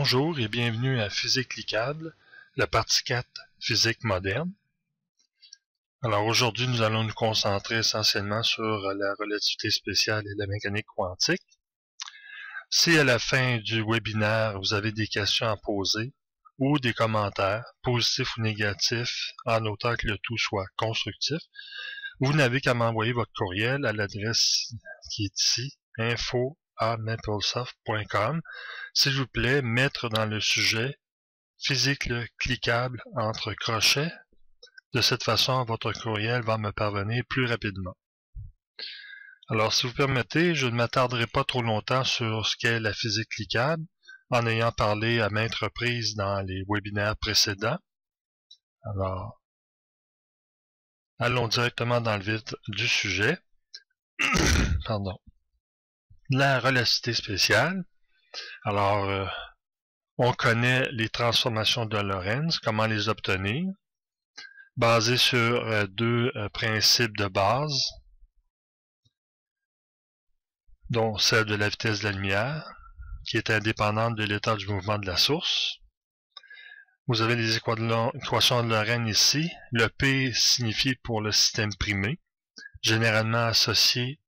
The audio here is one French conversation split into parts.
Bonjour et bienvenue à Physique cliquable, la partie 4, Physique moderne. Alors aujourd'hui, nous allons nous concentrer essentiellement sur la relativité spéciale et la mécanique quantique. Si à la fin du webinaire, vous avez des questions à poser ou des commentaires, positifs ou négatifs, en autant que le tout soit constructif, vous n'avez qu'à m'envoyer votre courriel à l'adresse qui est ici, info@maplesoft.com. S'il vous plaît, mettre dans le sujet physique cliquable entre crochets. De cette façon, votre courriel va me parvenir plus rapidement. Alors, si vous permettez, je ne m'attarderai pas trop longtemps sur ce qu'est la physique cliquable, en ayant parlé à maintes reprises dans les webinaires précédents. Alors, allons directement dans le vif du sujet. Pardon. La relativité spéciale. Alors, on connaît les transformations de Lorentz, comment les obtenir, basées sur deux principes de base, dont celle de la vitesse de la lumière, qui est indépendante de l'état du mouvement de la source. Vous avez les équations de Lorentz ici. Le P signifie pour le système primé, généralement associé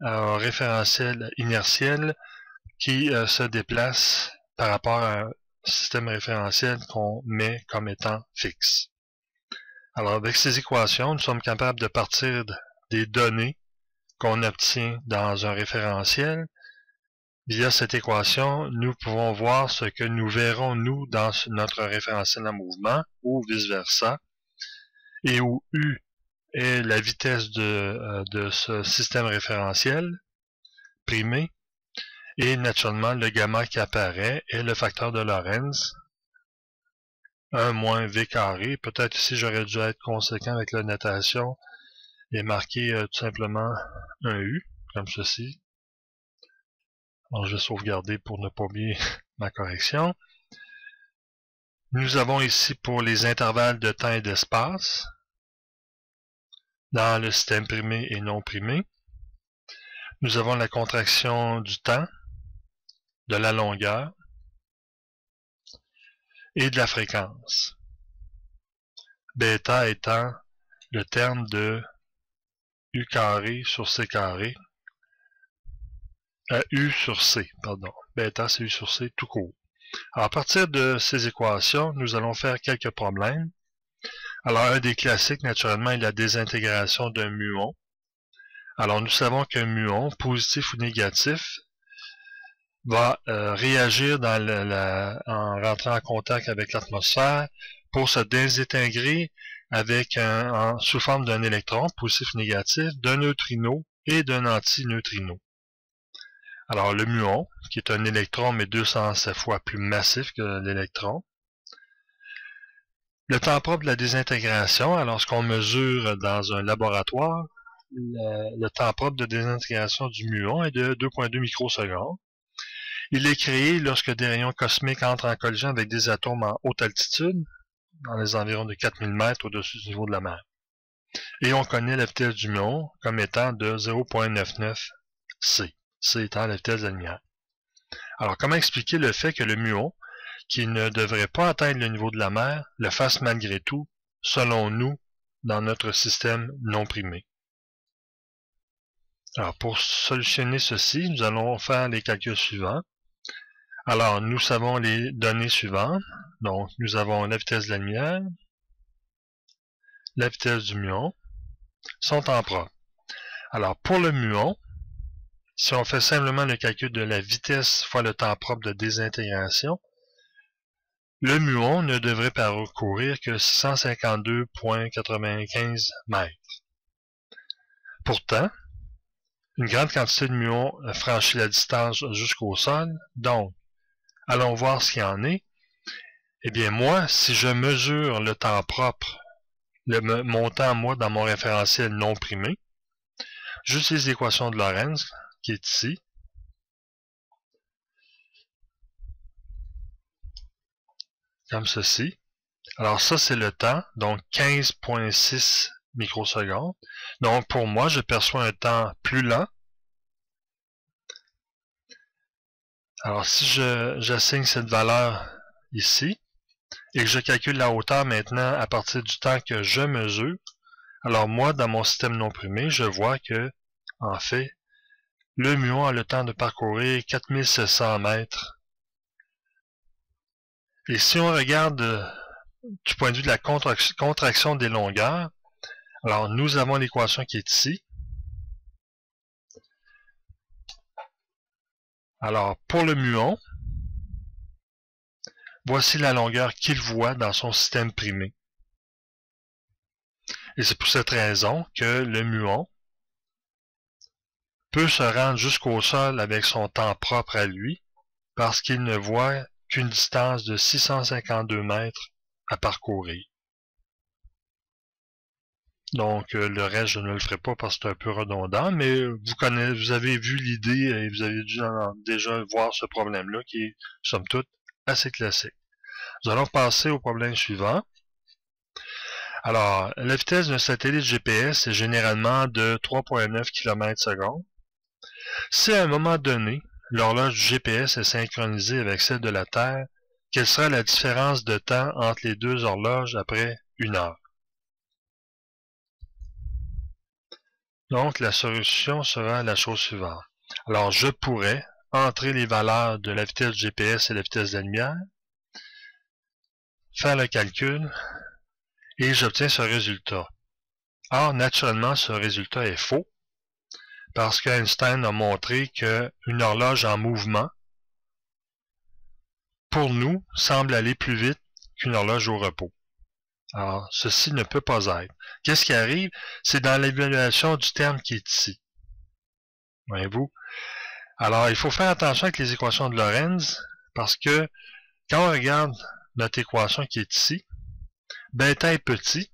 au référentiel inertiel qui se déplace par rapport à un système référentiel qu'on met comme étant fixe. Alors, avec ces équations, nous sommes capables de partir des données qu'on obtient dans un référentiel. Via cette équation, nous pouvons voir ce que nous verrons, nous, dans notre référentiel en mouvement, ou vice-versa, et où U est la vitesse de ce système référentiel primé, et naturellement, le gamma qui apparaît est le facteur de Lorentz, 1 moins V carré. Peut-être ici, j'aurais dû être conséquent avec la notation et marquer tout simplement un U, comme ceci. Alors, je vais sauvegarder pour ne pas oublier ma correction. Nous avons ici pour les intervalles de temps et d'espace, dans le système primé et non primé. Nous avons la contraction du temps, de la longueur et de la fréquence. Bêta étant le terme de U carré sur C carré. U sur C, pardon. Bêta, c'est U sur C tout court. Alors, à partir de ces équations, nous allons faire quelques problèmes. Alors, un des classiques, naturellement, est la désintégration d'un muon. Alors, nous savons qu'un muon, positif ou négatif, va réagir en rentrant en contact avec l'atmosphère pour se désintégrer avec sous forme d'un électron, positif ou négatif, d'un neutrino et d'un antineutrino. Alors, le muon, qui est un électron, mais 207 fois plus massif que l'électron. Le temps propre de la désintégration, alors ce qu'on mesure dans un laboratoire, le temps propre de désintégration du muon est de 2,2 microsecondes. Il est créé lorsque des rayons cosmiques entrent en collision avec des atomes en haute altitude, dans les environs de 4000 mètres au-dessus du niveau de la mer. Et on connaît la vitesse du muon comme étant de 0,99 C. C étant la vitesse de la lumière. Alors, comment expliquer le fait que le muon, qui ne devrait pas atteindre le niveau de la mer, le fasse malgré tout, selon nous, dans notre système non primé? Alors, pour solutionner ceci, nous allons faire les calculs suivants. Alors, nous savons les données suivantes. Donc, nous avons la vitesse de la lumière, la vitesse du muon, sont en propre. Alors, pour le muon, si on fait simplement le calcul de la vitesse fois le temps propre de désintégration, le muon ne devrait parcourir que 652,95 mètres. Pourtant, une grande quantité de muons franchit la distance jusqu'au sol, donc, allons voir ce qu'il en est. Eh bien, moi, si je mesure le temps propre, mon temps, moi, dans mon référentiel non primé, j'utilise l'équation de Lorentz, qui est ici. Comme ceci. Alors ça, c'est le temps, donc 15,6 microsecondes. Donc pour moi, je perçois un temps plus lent. Alors, si j'assigne cette valeur ici, et que je calcule la hauteur maintenant à partir du temps que je mesure, alors moi, dans mon système non primé, je vois que, en fait, le muon a le temps de parcourir 4700 mètres. Et si on regarde du point de vue de la contraction des longueurs, alors nous avons l'équation qui est ici. Alors, pour le muon, voici la longueur qu'il voit dans son système primé. Et c'est pour cette raison que le muon peut se rendre jusqu'au sol avec son temps propre à lui, parce qu'il ne voit qu'une distance de 652 mètres à parcourir. Donc, le reste, je ne le ferai pas parce que c'est un peu redondant, mais vous avez vu l'idée et vous avez dû déjà voir ce problème-là qui est, somme toute, assez classique. Nous allons passer au problème suivant. Alors, la vitesse d'un satellite GPS est généralement de 3,9 km/s. Si à un moment donné, l'horloge du GPS est synchronisée avec celle de la Terre, quelle sera la différence de temps entre les deux horloges après 1 heure? Donc, la solution sera la chose suivante. Alors, je pourrais entrer les valeurs de la vitesse du GPS et la vitesse de la lumière, faire le calcul, et j'obtiens ce résultat. Or, naturellement, ce résultat est faux, parce qu'Einstein a montré qu'une horloge en mouvement, pour nous, semble aller plus vite qu'une horloge au repos. Alors, ceci ne peut pas être. Qu'est-ce qui arrive? C'est dans l'évaluation du terme qui est ici. Voyez-vous? Alors, il faut faire attention avec les équations de Lorentz, parce que quand on regarde notre équation qui est ici, bêta est petit.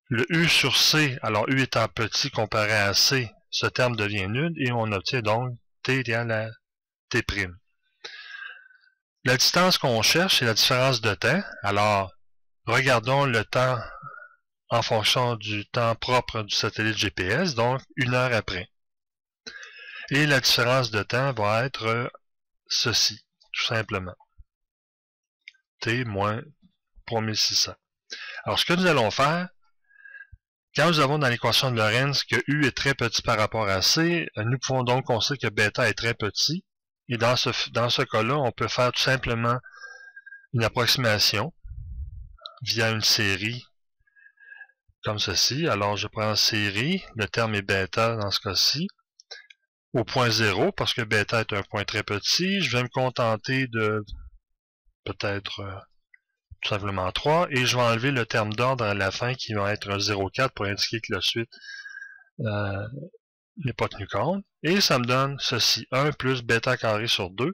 Le U sur C, alors U étant petit comparé à C, ce terme devient nul, et on obtient donc T égale à T'. La distance qu'on cherche, c'est la différence de temps. Alors, regardons le temps en fonction du temps propre du satellite GPS, donc 1 heure après. Et la différence de temps va être ceci, tout simplement. T moins 3600. Alors, ce que nous allons faire, quand nous avons dans l'équation de Lorentz que U est très petit par rapport à C, nous pouvons donc constater que bêta est très petit. Et dans ce cas-là, on peut faire tout simplement une approximation via une série comme ceci. Alors, je prends série, le terme est bêta dans ce cas-ci, au point 0, parce que bêta est un point très petit. Je vais me contenter de peut-être tout simplement 3, et je vais enlever le terme d'ordre à la fin qui va être 0,4 pour indiquer que la suite n'est pas tenu compte. Et ça me donne ceci, 1 plus bêta carré sur 2.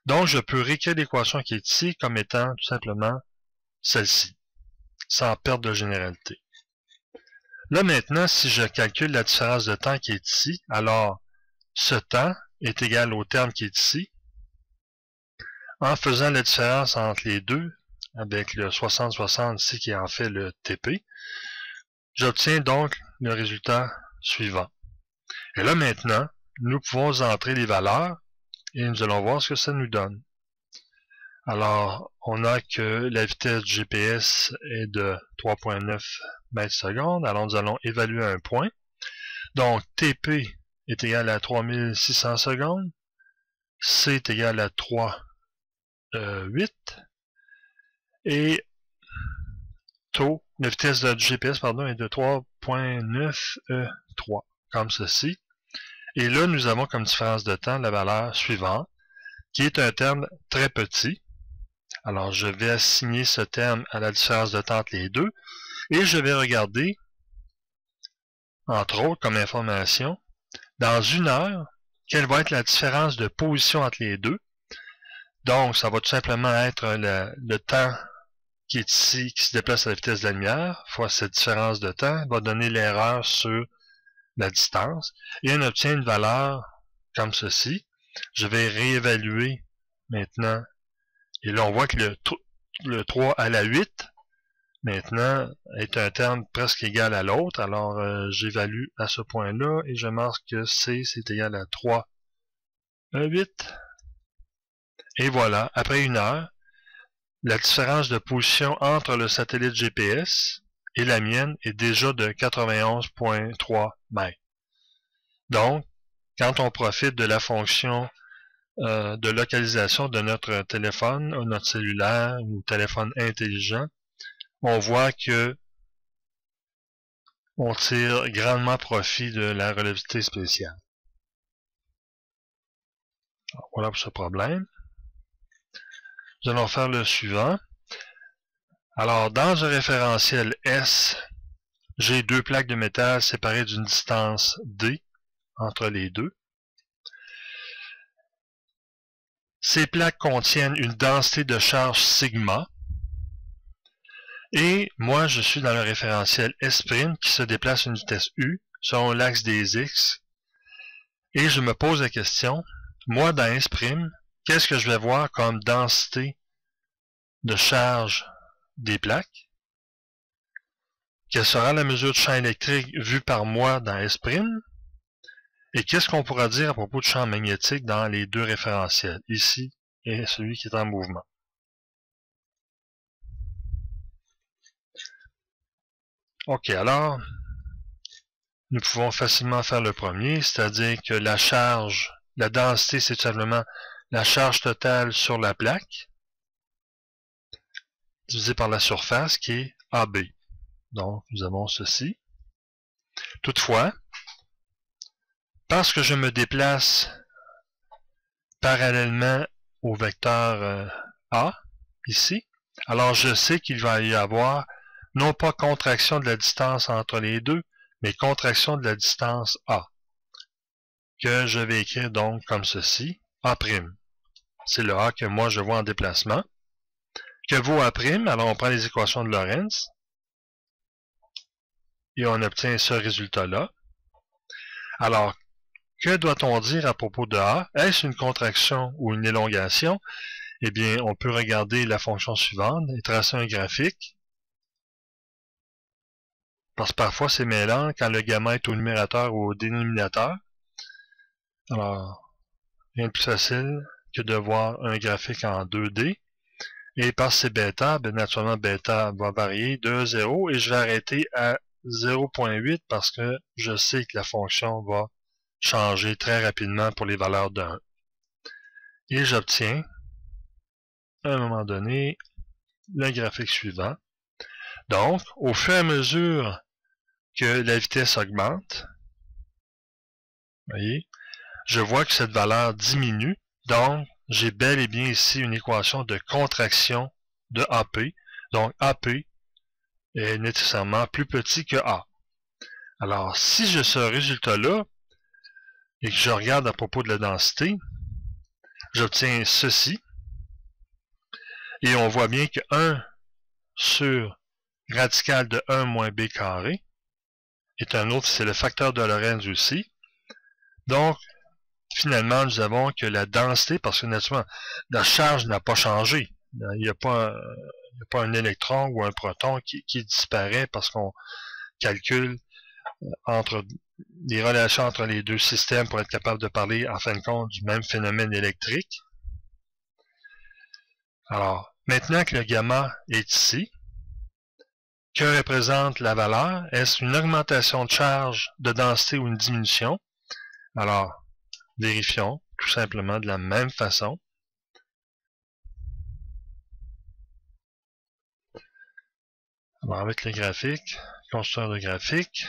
Donc, je peux réécrire l'équation qui est ici comme étant tout simplement celle-ci, sans perte de généralité. Là maintenant, si je calcule la différence de temps qui est ici, alors ce temps est égal au terme qui est ici. En faisant la différence entre les deux, avec le 60-60 ici qui est en fait le TP, j'obtiens donc le résultat suivant. Et là maintenant, nous pouvons entrer les valeurs et nous allons voir ce que ça nous donne. Alors, on a que la vitesse du GPS est de 3,9 mètres/s. Alors, nous allons évaluer un point. Donc, TP est égal à 3600 secondes. C est égal à 3,8. Et taux, la vitesse du GPS, pardon, est de 3,9E3, comme ceci. Et là, nous avons comme différence de temps la valeur suivante, qui est un terme très petit. Alors, je vais assigner ce terme à la différence de temps entre les deux, et je vais regarder, entre autres, comme information, dans 1 heure, quelle va être la différence de position entre les deux. Donc, ça va tout simplement être le temps qui est ici, qui se déplace à la vitesse de la lumière, fois cette différence de temps, va donner l'erreur sur la distance, et on obtient une valeur comme ceci. Je vais réévaluer maintenant, et là on voit que le 3 à la 8, maintenant, est un terme presque égal à l'autre, alors j'évalue à ce point-là, et je marque que C, c'est égal à un 8. Et voilà, après 1 heure, la différence de position entre le satellite GPS et la mienne est déjà de 91,3 mètres. Donc, quand on profite de la fonction de localisation de notre téléphone, ou notre cellulaire, ou téléphone intelligent, on voit que on tire grandement profit de la relativité spéciale. Alors, voilà pour ce problème. Nous allons faire le suivant. Alors, dans un référentiel S, j'ai 2 plaques de métal séparées d'une distance D entre les deux. Ces plaques contiennent une densité de charge sigma. Et moi, je suis dans le référentiel S' qui se déplace à une vitesse U selon l'axe des X. Et je me pose la question, moi dans S', qu'est-ce que je vais voir comme densité de charge des plaques? Quelle sera la mesure de champ électrique vue par moi dans S'? Et qu'est-ce qu'on pourra dire à propos de champ magnétique dans les deux référentiels, ici et celui qui est en mouvement? Ok, alors, nous pouvons facilement faire le premier, c'est-à-dire que la charge, la densité, c'est tout simplement la charge totale sur la plaque, divisé par la surface, qui est AB. Donc, nous avons ceci. Toutefois, parce que je me déplace parallèlement au vecteur A, ici, alors je sais qu'il va y avoir non pas contraction de la distance entre les deux, mais contraction de la distance A, que je vais écrire donc comme ceci, A'. C'est le A que moi je vois en déplacement. Que vaut A'? Alors on prend les équations de Lorentz, et on obtient ce résultat-là. Alors, que doit-on dire à propos de A? Est-ce une contraction ou une élongation? Eh bien, on peut regarder la fonction suivante et tracer un graphique. Parce que parfois, c'est mêlant quand le gamma est au numérateur ou au dénominateur. Alors, rien de plus facile que de voir un graphique en 2D. Et parce que c'est bêta, bien naturellement, bêta va varier de 0 et je vais arrêter à 0.8 parce que je sais que la fonction va changer très rapidement pour les valeurs de 1. Et j'obtiens, à un moment donné, le graphique suivant. Donc, au fur et à mesure que la vitesse augmente, voyez, je vois que cette valeur diminue. Donc, j'ai bel et bien ici une équation de contraction de AP. Donc, AP est nécessairement plus petit que A. Alors, si j'ai ce résultat-là, et que je regarde à propos de la densité, j'obtiens ceci. Et on voit bien que 1 sur radical de 1 moins b carré est un autre, c'est le facteur de Lorentz aussi. Donc, finalement, nous avons que la densité, parce que naturellement, la charge n'a pas changé. Il n'y a pas un électron ou un proton qui disparaît parce qu'on calcule entre les relations entre les deux systèmes pour être capable de parler, en fin de compte, du même phénomène électrique. Alors, maintenant que le gamma est ici, que représente la valeur? Est-ce une augmentation de charge, de densité ou une diminution? Alors, vérifions tout simplement de la même façon. Alors, avec le graphique, construire le graphique,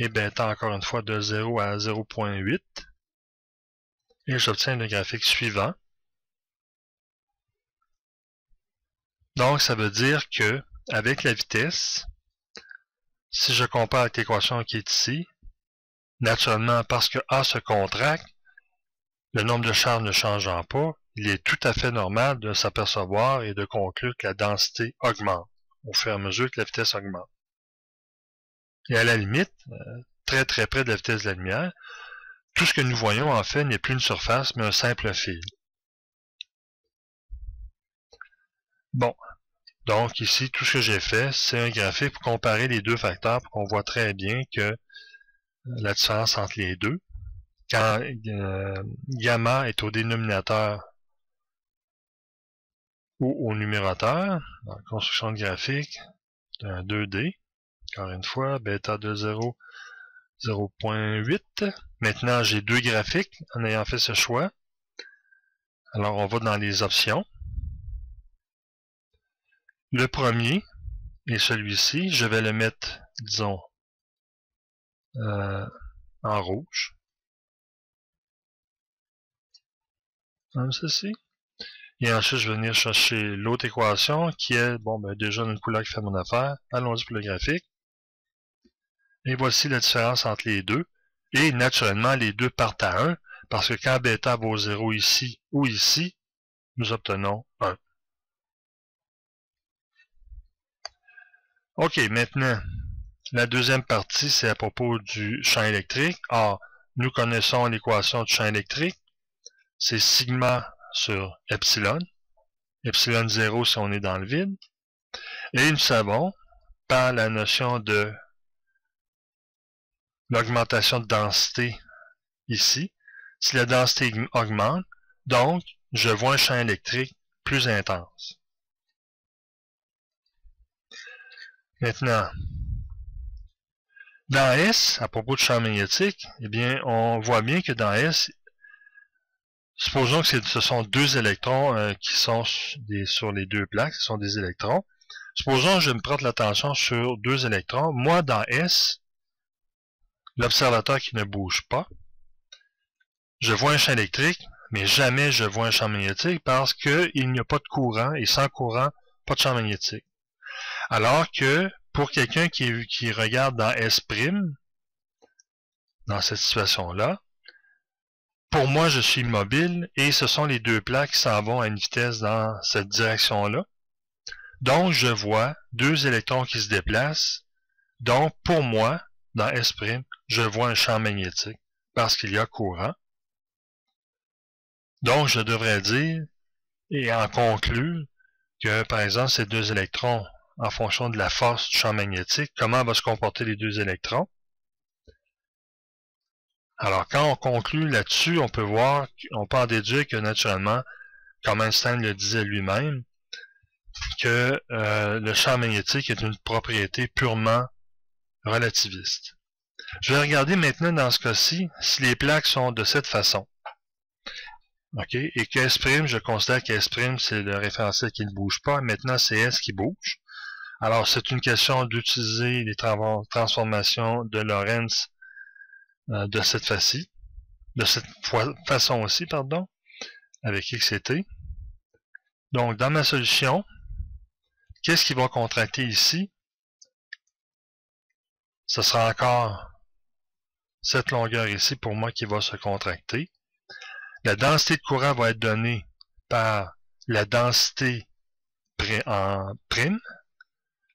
et bêta encore une fois de 0 à 0.8, et j'obtiens le graphique suivant. Donc, ça veut dire que, avec la vitesse, si je compare avec l'équation qui est ici, naturellement, parce que A se contracte, le nombre de charges ne changeant pas, il est tout à fait normal de s'apercevoir et de conclure que la densité augmente au fur et à mesure que la vitesse augmente. Et à la limite, très très près de la vitesse de la lumière, tout ce que nous voyons en fait n'est plus une surface, mais un simple fil. Bon, donc ici, tout ce que j'ai fait, c'est un graphique pour comparer les deux facteurs, pour qu'on voit très bien que la différence entre les deux. quand gamma est au dénominateur ou au numérateur, dans la construction de graphique, d'un 2D, encore une fois, bêta de 0, 0.8. Maintenant, j'ai deux graphiques en ayant fait ce choix. Alors, on va dans les options. Le premier est celui-ci. Je vais le mettre, disons, en rouge. Comme ceci. Et ensuite, je vais venir chercher l'autre équation qui est, bon, ben, déjà une couleur qui fait mon affaire. Allons-y pour le graphique. Et voici la différence entre les deux. Et naturellement, les deux partent à 1, parce que quand bêta vaut 0 ici ou ici, nous obtenons 1. OK, maintenant, la deuxième partie, c'est à propos du champ électrique. Or, nous connaissons l'équation du champ électrique. C'est sigma sur epsilon. Epsilon 0 si on est dans le vide. Et nous savons, par la notion de l'augmentation de densité ici, si la densité augmente, donc je vois un champ électrique plus intense. Maintenant, dans S, à propos de champ magnétique, eh bien, on voit bien que dans S, supposons que ce sont deux électrons qui sont sur les deux plaques, ce sont des électrons. Supposons que je me prête l'attention sur deux électrons. Moi, dans S, l'observateur qui ne bouge pas, je vois un champ électrique, mais jamais je vois un champ magnétique parce qu'il n'y a pas de courant, et sans courant, pas de champ magnétique. Alors que pour quelqu'un qui regarde dans S', dans cette situation-là, pour moi, je suis immobile et ce sont les deux plaques qui s'en vont à une vitesse dans cette direction-là. Donc, je vois deux électrons qui se déplacent. Donc, pour moi, dans S', je vois un champ magnétique parce qu'il y a courant. Donc, je devrais dire et en conclure que, par exemple, ces deux électrons, en fonction de la force du champ magnétique, comment vont se comporter les deux électrons. Alors, quand on conclut là-dessus, on peut voir, on peut en déduire que naturellement, comme Einstein le disait lui-même, que le champ magnétique est une propriété purement relativiste. Je vais regarder maintenant dans ce cas-ci si les plaques sont de cette façon. OK? Et que S', je considère que S', c'est le référentiel qui ne bouge pas. Maintenant, c'est S qui bouge. Alors, c'est une question d'utiliser les transformations de Lorentz de cette façon aussi, pardon, avec X et T. Donc, dans ma solution, qu'est-ce qui va contracter ici? Ce sera encore cette longueur ici pour moi qui va se contracter. La densité de courant va être donnée par la densité en prime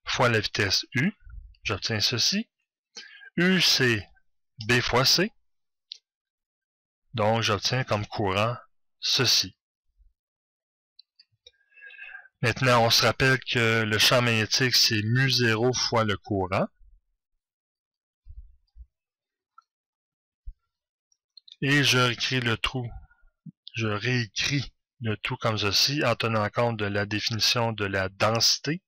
fois la vitesse U. J'obtiens ceci. U, c'est B fois C. Donc, j'obtiens comme courant ceci. Maintenant, on se rappelle que le champ magnétique, c'est mu0 fois le courant. Et je réécris le tout comme ceci en tenant compte de la définition de la densité,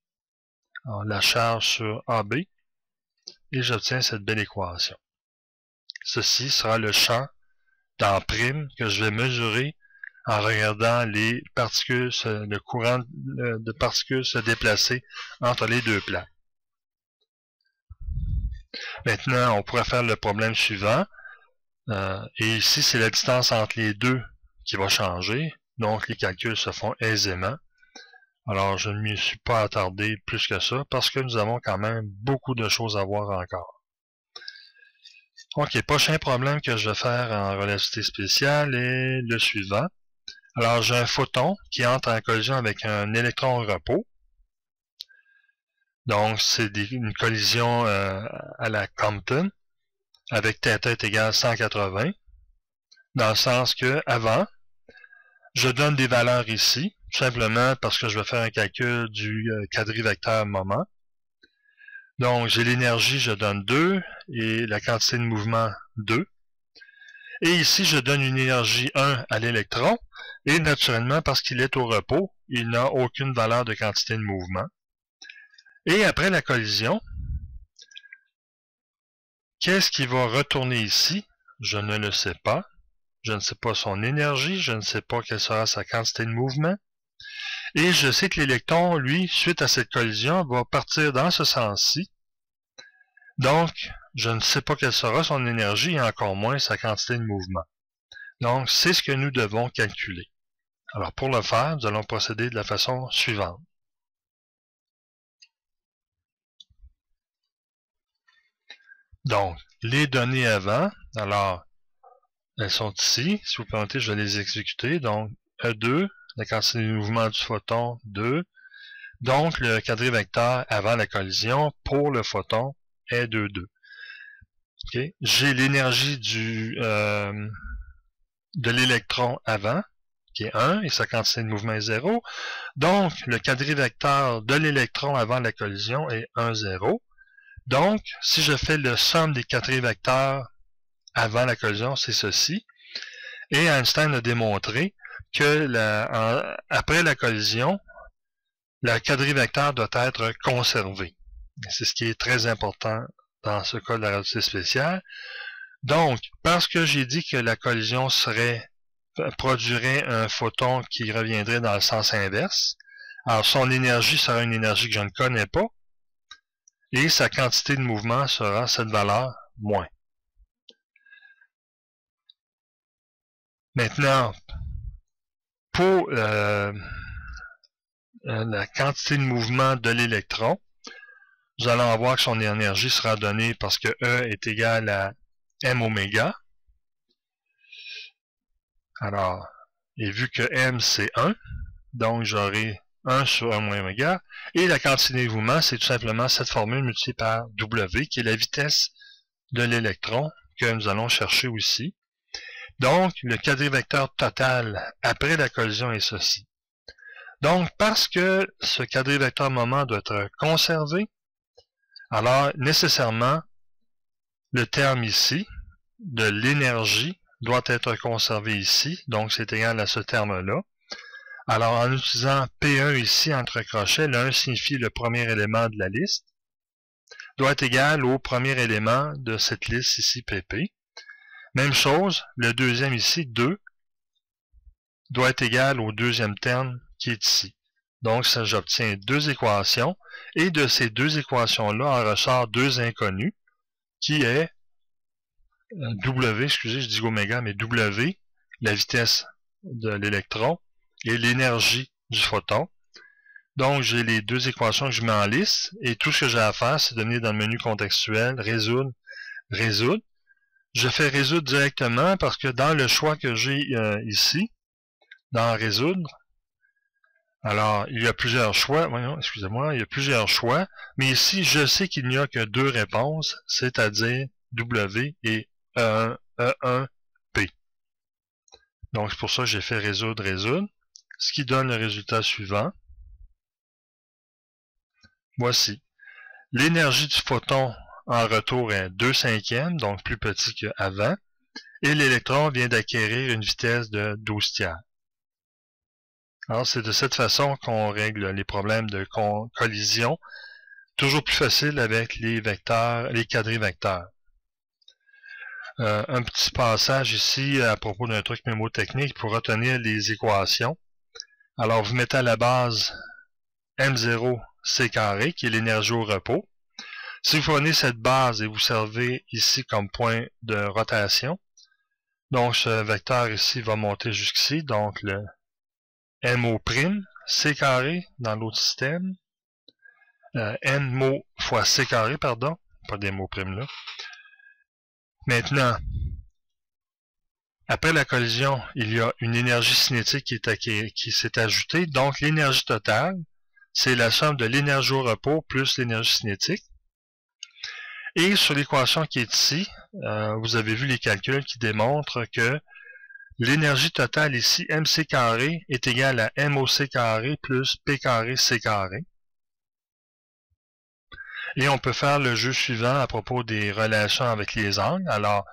alors la charge sur AB, et j'obtiens cette belle équation. Ceci sera le champ dans prime que je vais mesurer en regardant les particules, le courant de particules se déplacer entre les deux plaques. Maintenant, on pourrait faire le problème suivant. Et ici, c'est la distance entre les deux qui va changer. Donc, les calculs se font aisément. Alors, je ne m'y suis pas attardé plus que ça parce que nous avons quand même beaucoup de choses à voir encore. OK, prochain problème que je vais faire en relativité spéciale est le suivant. Alors, j'ai un photon qui entre en collision avec un électron au repos. Donc, c'est une collision à la Compton avec θ est égal à 180. Dans le sens que, avant, je donne des valeurs ici, tout simplement parce que je vais faire un calcul du quadrivecteur moment. Donc, j'ai l'énergie, je donne 2, et la quantité de mouvement, 2. Et ici, je donne une énergie 1 à l'électron. Et naturellement, parce qu'il est au repos, il n'a aucune valeur de quantité de mouvement. Et après la collision, qu'est-ce qui va retourner ici? Je ne le sais pas. Je ne sais pas son énergie, je ne sais pas quelle sera sa quantité de mouvement. Et je sais que l'électron, lui, suite à cette collision, va partir dans ce sens-ci. Donc, je ne sais pas quelle sera son énergie et encore moins sa quantité de mouvement. Donc, c'est ce que nous devons calculer. Alors, pour le faire, nous allons procéder de la façon suivante. Donc, les données avant, alors, elles sont ici. Si vous permettez, je vais les exécuter. Donc, E2, la quantité de mouvement du photon, 2. Donc, le quadrivecteur avant la collision pour le photon est 2, 2. Okay. J'ai l'énergie de l'électron avant, qui est 1, et sa quantité de mouvement est 0. Donc, le quadrivecteur de l'électron avant la collision est 1, 0. Donc, si je fais le somme des quadrivecteurs avant la collision, c'est ceci. Et Einstein a démontré que après la collision, le quadrivecteur doit être conservé. C'est ce qui est très important dans ce cas de la relativité spéciale. Donc, parce que j'ai dit que la collision produirait un photon qui reviendrait dans le sens inverse, alors son énergie sera une énergie que je ne connais pas, et sa quantité de mouvement sera cette valeur moins. Maintenant, pour la quantité de mouvement de l'électron, nous allons voir que son énergie sera donnée parce que E est égal à m oméga. Alors, et vu que m c'est 1, donc j'aurai 1 sur 1 moins oméga, et la quantité de mouvement, c'est tout simplement cette formule multipliée par W, qui est la vitesse de l'électron que nous allons chercher aussi. Donc, le quadrivecteur total après la collision est ceci. Donc, parce que ce quadrivecteur moment doit être conservé, alors nécessairement, le terme ici, de l'énergie, doit être conservé ici, donc c'est égal à ce terme-là. Alors, en utilisant P1 ici entre crochets, le 1 signifie le premier élément de la liste, doit être égal au premier élément de cette liste ici, PP. Même chose, le deuxième ici, 2, doit être égal au deuxième terme qui est ici. Donc, j'obtiens deux équations, et de ces deux équations-là, en ressort deux inconnus, qui est W, excusez, je dis oméga, mais W, la vitesse de l'électron, et l'énergie du photon. Donc, j'ai les deux équations que je mets en liste, et tout ce que j'ai à faire, c'est de venir dans le menu contextuel, résoudre, résoudre. Je fais résoudre directement parce que dans le choix que j'ai ici, dans résoudre, alors, il y a plusieurs choix, voyons, excusez-moi, il y a plusieurs choix, mais ici, je sais qu'il n'y a que deux réponses, c'est-à-dire W et E1, E1, P. Donc, c'est pour ça que j'ai fait résoudre, résoudre, ce qui donne le résultat suivant. Voici. L'énergie du photon en retour est 2/5, donc plus petit qu'avant, et l'électron vient d'acquérir une vitesse de 12 tiers. Alors, c'est de cette façon qu'on règle les problèmes de collision. Toujours plus facile avec les vecteurs, les quadrivecteurs. Un petit passage ici à propos d'un truc mémotechnique pour retenir les équations. Alors, vous mettez à la base M0 C carré, qui est l'énergie au repos. Si vous prenez cette base et vous servez ici comme point de rotation, donc ce vecteur ici va monter jusqu'ici, donc le MO' C carré dans l'autre système, MO fois C carré, pardon, pas des mots primes là. Maintenant, après la collision, il y a une énergie cinétique qui s'est ajoutée, donc l'énergie totale, c'est la somme de l'énergie au repos plus l'énergie cinétique. Et sur l'équation qui est ici, vous avez vu les calculs qui démontrent que l'énergie totale ici, mc carré, est égale à moc carré plus p carré c carré. Et on peut faire le jeu suivant à propos des relations avec les angles. Alors,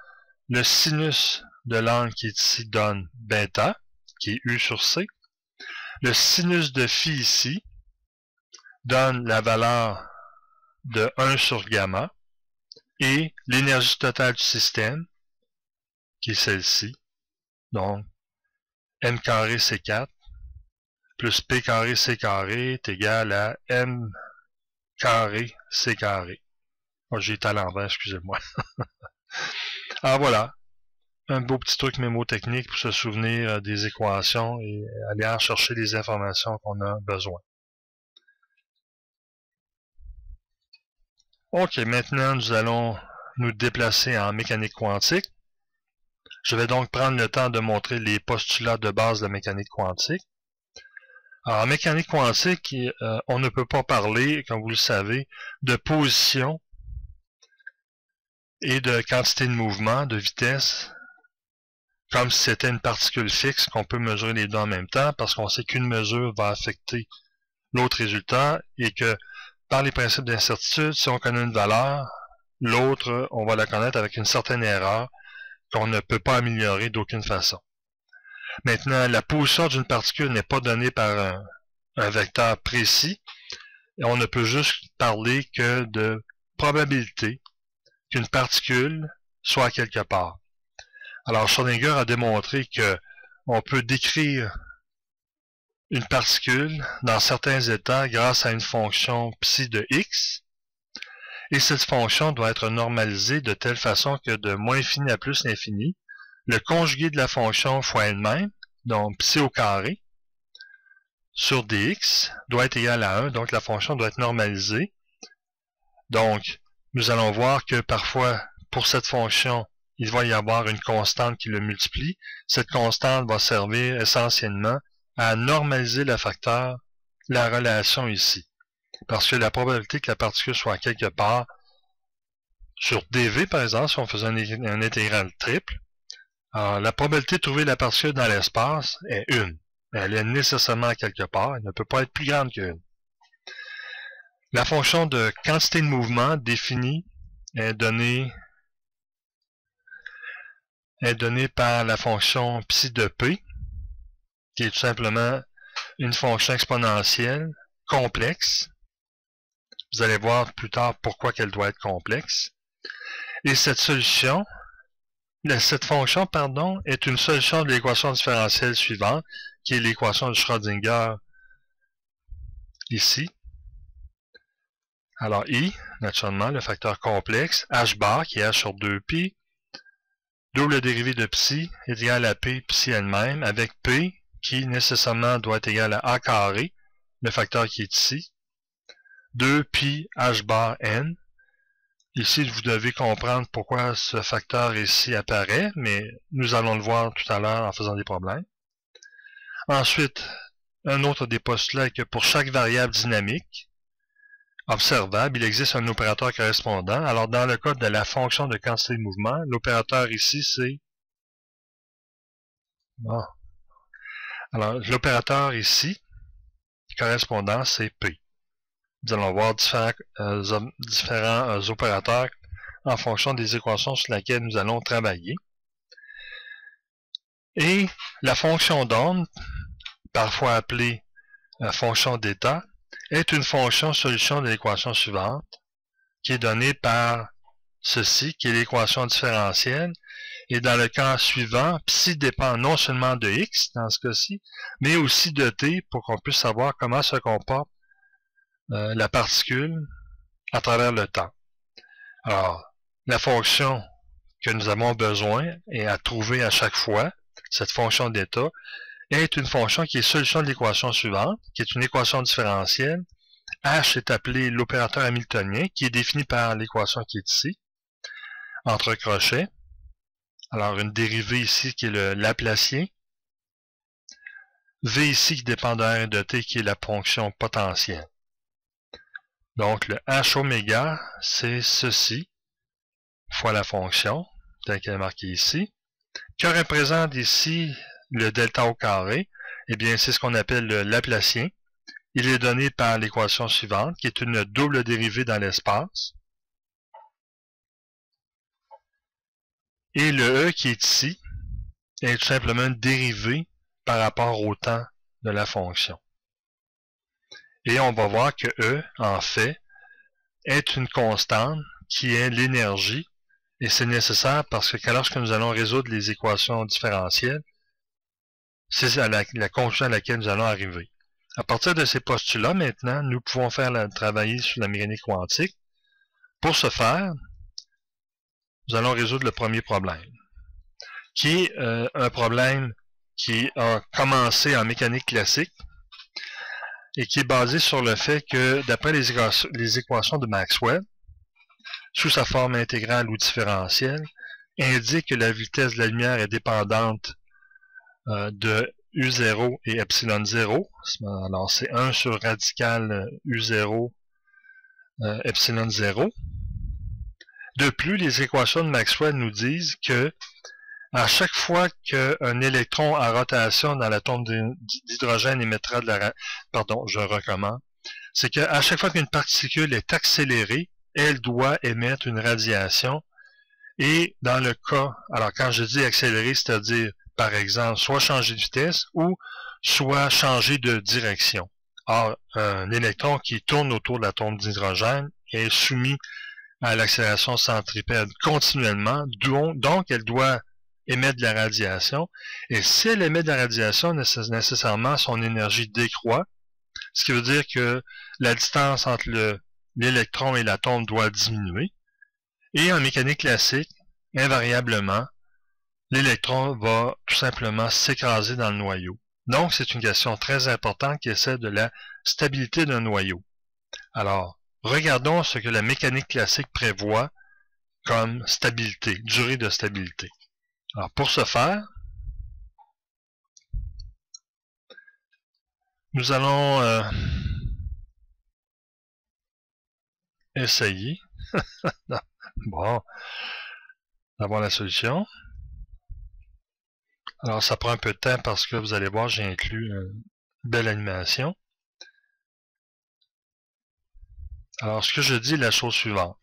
le sinus de l'angle qui est ici donne bêta, qui est U sur C. Le sinus de phi ici donne la valeur de 1 sur gamma. Et l'énergie totale du système, qui est celle-ci, donc m carré C4 plus p carré C carré est égal à m carré C carré. Oh, j'ai été à l'envers, excusez-moi. Alors voilà, un beau petit truc mémotechnique pour se souvenir des équations et aller en chercher les informations qu'on a besoin. Ok, maintenant nous allons nous déplacer en mécanique quantique. Je vais donc prendre le temps de montrer les postulats de base de la mécanique quantique. Alors, en mécanique quantique, on ne peut pas parler, comme vous le savez, de position et de quantité de mouvement, de vitesse, comme si c'était une particule fixe qu'on peut mesurer les deux en même temps, parce qu'on sait qu'une mesure va affecter l'autre résultat et que par les principes d'incertitude, si on connaît une valeur, l'autre, on va la connaître avec une certaine erreur qu'on ne peut pas améliorer d'aucune façon. Maintenant, la position d'une particule n'est pas donnée par un vecteur précis, et on ne peut juste parler que de probabilité qu'une particule soit quelque part. Alors, Schrödinger a démontré que on peut décrire une particule dans certains états grâce à une fonction psi de x, et cette fonction doit être normalisée de telle façon que de moins infini à plus l'infini, le conjugué de la fonction fois elle-même, donc psi au carré, sur dx, doit être égal à 1, donc la fonction doit être normalisée. Donc, nous allons voir que parfois, pour cette fonction, il va y avoir une constante qui le multiplie. Cette constante va servir essentiellement à normaliser le facteur, la relation ici. Parce que la probabilité que la particule soit quelque part sur dv, par exemple, si on faisait un intégral triple, alors, la probabilité de trouver la particule dans l'espace est 1. Elle est nécessairement quelque part, elle ne peut pas être plus grande que 1. La fonction de quantité de mouvement définie est donnée par la fonction psi de p, qui est tout simplement une fonction exponentielle complexe. Vous allez voir plus tard pourquoi qu'elle doit être complexe. Et cette fonction, est une solution de l'équation différentielle suivante, qui est l'équation de Schrödinger ici. Alors I, naturellement, le facteur complexe, h bar qui est h sur 2pi, double dérivée de psi est égal à p psi elle-même, avec p qui nécessairement doit être égal à a carré, le facteur qui est ici, 2pi h bar n. Ici, vous devez comprendre pourquoi ce facteur ici apparaît, mais nous allons le voir tout à l'heure en faisant des problèmes. Ensuite, un autre des postulats est que pour chaque variable dynamique observable, il existe un opérateur correspondant. Alors, dans le cas de la fonction de quantité de mouvement, l'opérateur ici, c'est... Bon. Alors, l'opérateur ici, correspondant, c'est P. Nous allons voir différents opérateurs en fonction des équations sur lesquelles nous allons travailler. Et la fonction d'onde, parfois appelée fonction d'état, est une fonction solution de l'équation suivante, qui est donnée par ceci, qui est l'équation différentielle. Et dans le cas suivant, psi dépend non seulement de x, dans ce cas-ci, mais aussi de t, pour qu'on puisse savoir comment se comporte la particule à travers le temps. Alors, la fonction que nous avons besoin et à trouver à chaque fois, cette fonction d'état, est une fonction qui est solution de l'équation suivante, qui est une équation différentielle. H est appelé l'opérateur hamiltonien, qui est défini par l'équation qui est ici, entre crochets. Alors, une dérivée ici qui est le Laplacien. V ici qui dépend de R et de T, qui est la fonction potentielle. Donc, le H oméga, c'est ceci, fois la fonction, telle qu'elle est marquée ici. Que représente ici le delta au carré? Eh bien, c'est ce qu'on appelle le Laplacien. Il est donné par l'équation suivante, qui est une double dérivée dans l'espace. Et le E qui est ici, est tout simplement dérivé par rapport au temps de la fonction. Et on va voir que E, en fait, est une constante qui est l'énergie, et c'est nécessaire parce que lorsque nous allons résoudre les équations différentielles, c'est la conclusion à laquelle nous allons arriver. À partir de ces postulats, maintenant, nous pouvons travailler sur la mécanique quantique. Pour ce faire, nous allons résoudre le premier problème, qui est un problème qui a commencé en mécanique classique et qui est basé sur le fait que, d'après les équations de Maxwell, sous sa forme intégrale ou différentielle, indique que la vitesse de la lumière est dépendante de U0 et epsilon 0. Alors, c'est 1 sur radical U0 epsilon 0. De plus, les équations de Maxwell nous disent que à chaque fois qu'un électron à rotation dans l'atome d'hydrogène émettra de la... Pardon, je recommence. C'est qu'à chaque fois qu'une particule est accélérée, elle doit émettre une radiation. Et dans le cas... Alors, quand je dis accélérée, c'est-à-dire, par exemple, soit changer de vitesse ou soit changer de direction. Or, un électron qui tourne autour de l'atome d'hydrogène est soumis à l'accélération centripète continuellement, donc elle doit émettre de la radiation, et si elle émet de la radiation, nécessairement son énergie décroît, ce qui veut dire que la distance entre l'électron et l'atome doit diminuer, et en mécanique classique, invariablement, l'électron va tout simplement s'écraser dans le noyau. Donc, c'est une question très importante qui est celle de la stabilité d'un noyau. Alors, regardons ce que la mécanique classique prévoit comme stabilité, durée de stabilité. Alors, pour ce faire, nous allons essayer bon, d'avoir la solution. Alors, ça prend un peu de temps parce que vous allez voir, j'ai inclus une belle animation. Alors, ce que je dis est la chose suivante.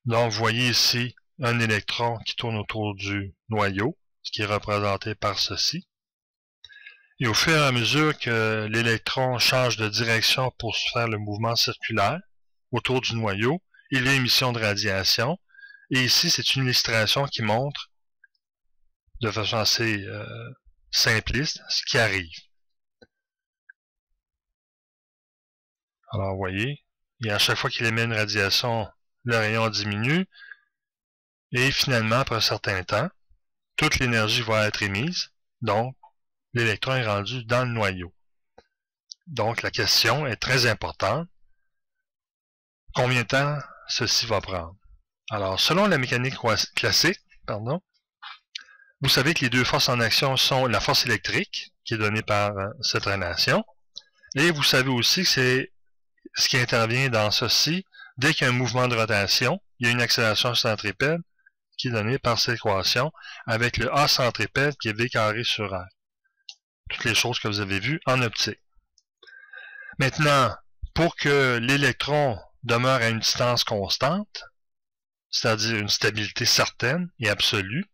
Donc, vous voyez ici un électron qui tourne autour du noyau, ce qui est représenté par ceci. Et au fur et à mesure que l'électron change de direction pour faire le mouvement circulaire autour du noyau, il y a émission de radiation. Et ici, c'est une illustration qui montre de façon assez simpliste ce qui arrive. Alors, vous voyez, et à chaque fois qu'il émet une radiation, le rayon diminue. Et finalement, après un certain temps, toute l'énergie va être émise. Donc, l'électron est rendu dans le noyau. Donc, la question est très importante. Combien de temps ceci va prendre? Alors, selon la mécanique classique, vous savez que les deux forces en action sont la force électrique, qui est donnée par cette relation, et vous savez aussi que c'est ce qui intervient dans ceci, dès qu'il y a un mouvement de rotation, il y a une accélération centripète qui est donnée par cette équation, avec le A centripète qui est V carré sur R. Toutes les choses que vous avez vues en optique. Maintenant, pour que l'électron demeure à une distance constante, c'est-à-dire une stabilité certaine et absolue,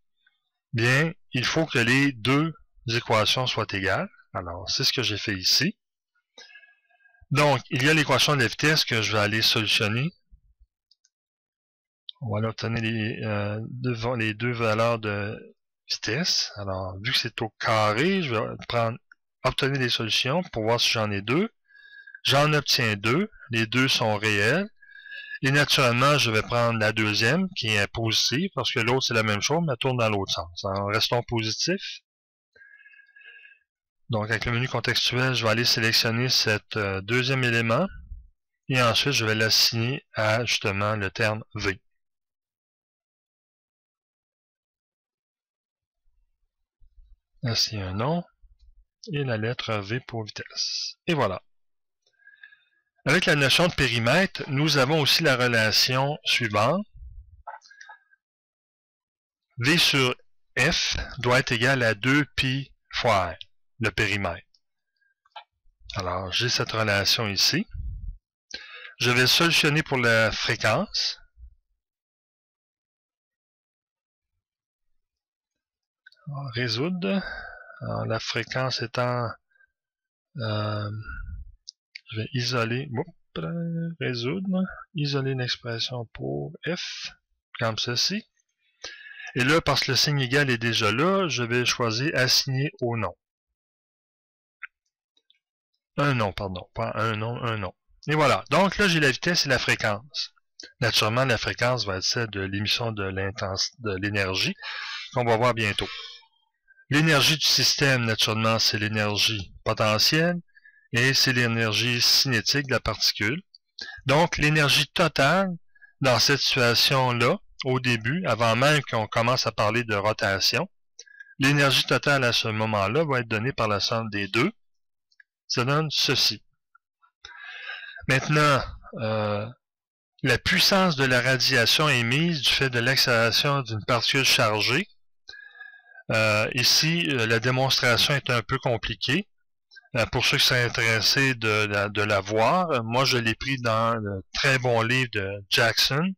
bien, il faut que les deux équations soient égales. Alors, c'est ce que j'ai fait ici. Donc, il y a l'équation de la vitesse que je vais aller solutionner. On va obtenir les deux valeurs de vitesse. Alors, vu que c'est au carré, je vais obtenir les solutions pour voir si j'en ai deux. J'en obtiens deux. Les deux sont réels. Et naturellement, je vais prendre la deuxième, qui est positive, parce que l'autre, c'est la même chose, mais elle tourne dans l'autre sens. Alors, restons positifs. Donc, avec le menu contextuel, je vais aller sélectionner cet deuxième élément. Et ensuite, je vais l'assigner à, justement, le terme V. Assigner un nom. Et la lettre V pour vitesse. Et voilà. Avec la notion de périmètre, nous avons aussi la relation suivante. V sur F doit être égal à 2π fois R, le périmètre. Alors, j'ai cette relation ici. Je vais solutionner pour la fréquence. Alors, résoudre. Alors, la fréquence étant... je vais isoler... résoudre. Isoler l'expression pour f, comme ceci. Et là, parce que le signe égal est déjà là, je vais choisir assigner au nom. Un nom, pardon. Pas un nom, un nom. Et voilà. Donc là, j'ai la vitesse et la fréquence. Naturellement, la fréquence va être celle de l'émission de l'énergie, qu'on va voir bientôt. L'énergie du système, naturellement, c'est l'énergie potentielle, et c'est l'énergie cinétique de la particule. Donc, l'énergie totale, dans cette situation-là, au début, avant même qu'on commence à parler de rotation, l'énergie totale à ce moment-là va être donnée par la somme des deux. Ça donne ceci. Maintenant, la puissance de la radiation émise du fait de l'accélération d'une particule chargée. Ici, la démonstration est un peu compliquée. Pour ceux qui sont intéressés de la voir, moi je l'ai pris dans le très bon livre de Jackson,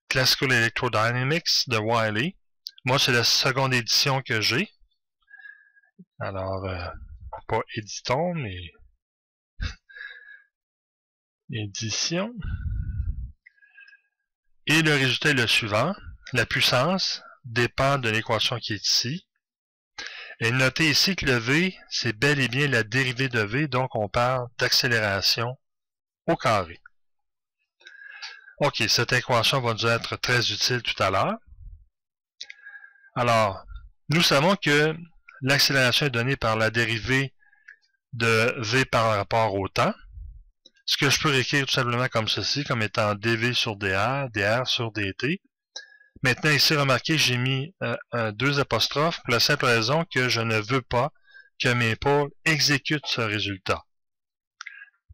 Classical Electrodynamics de Wiley. Moi, c'est la seconde édition que j'ai. Alors, pas éditon, mais édition. Et le résultat est le suivant. La puissance dépend de l'équation qui est ici. Et notez ici que le V, c'est bel et bien la dérivée de V, donc on parle d'accélération au carré. Ok, cette équation va nous être très utile tout à l'heure. Alors, nous savons que l'accélération est donnée par la dérivée de V par rapport au temps. Ce que je peux écrire tout simplement comme ceci, comme étant dV sur dr, dr sur dt. Maintenant, ici, remarquez, j'ai mis deux apostrophes pour la simple raison que je ne veux pas que mes pôles exécutent ce résultat.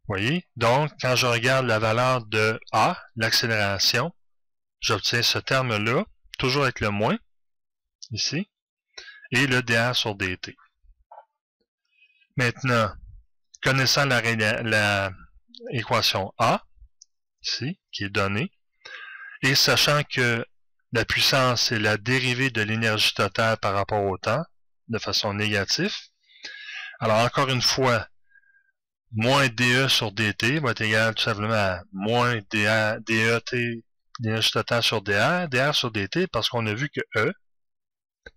Vous voyez? Donc, quand je regarde la valeur de A, l'accélération, j'obtiens ce terme-là, toujours avec le moins, ici, et le dr sur dt. Maintenant, connaissant la équation A, ici, qui est donnée, et sachant que la puissance est la dérivée de l'énergie totale par rapport au temps, de façon négative. Alors, encore une fois, moins dE sur dt va être égal tout simplement à moins DET, l'énergie totale sur dr, dr sur dt, parce qu'on a vu que E,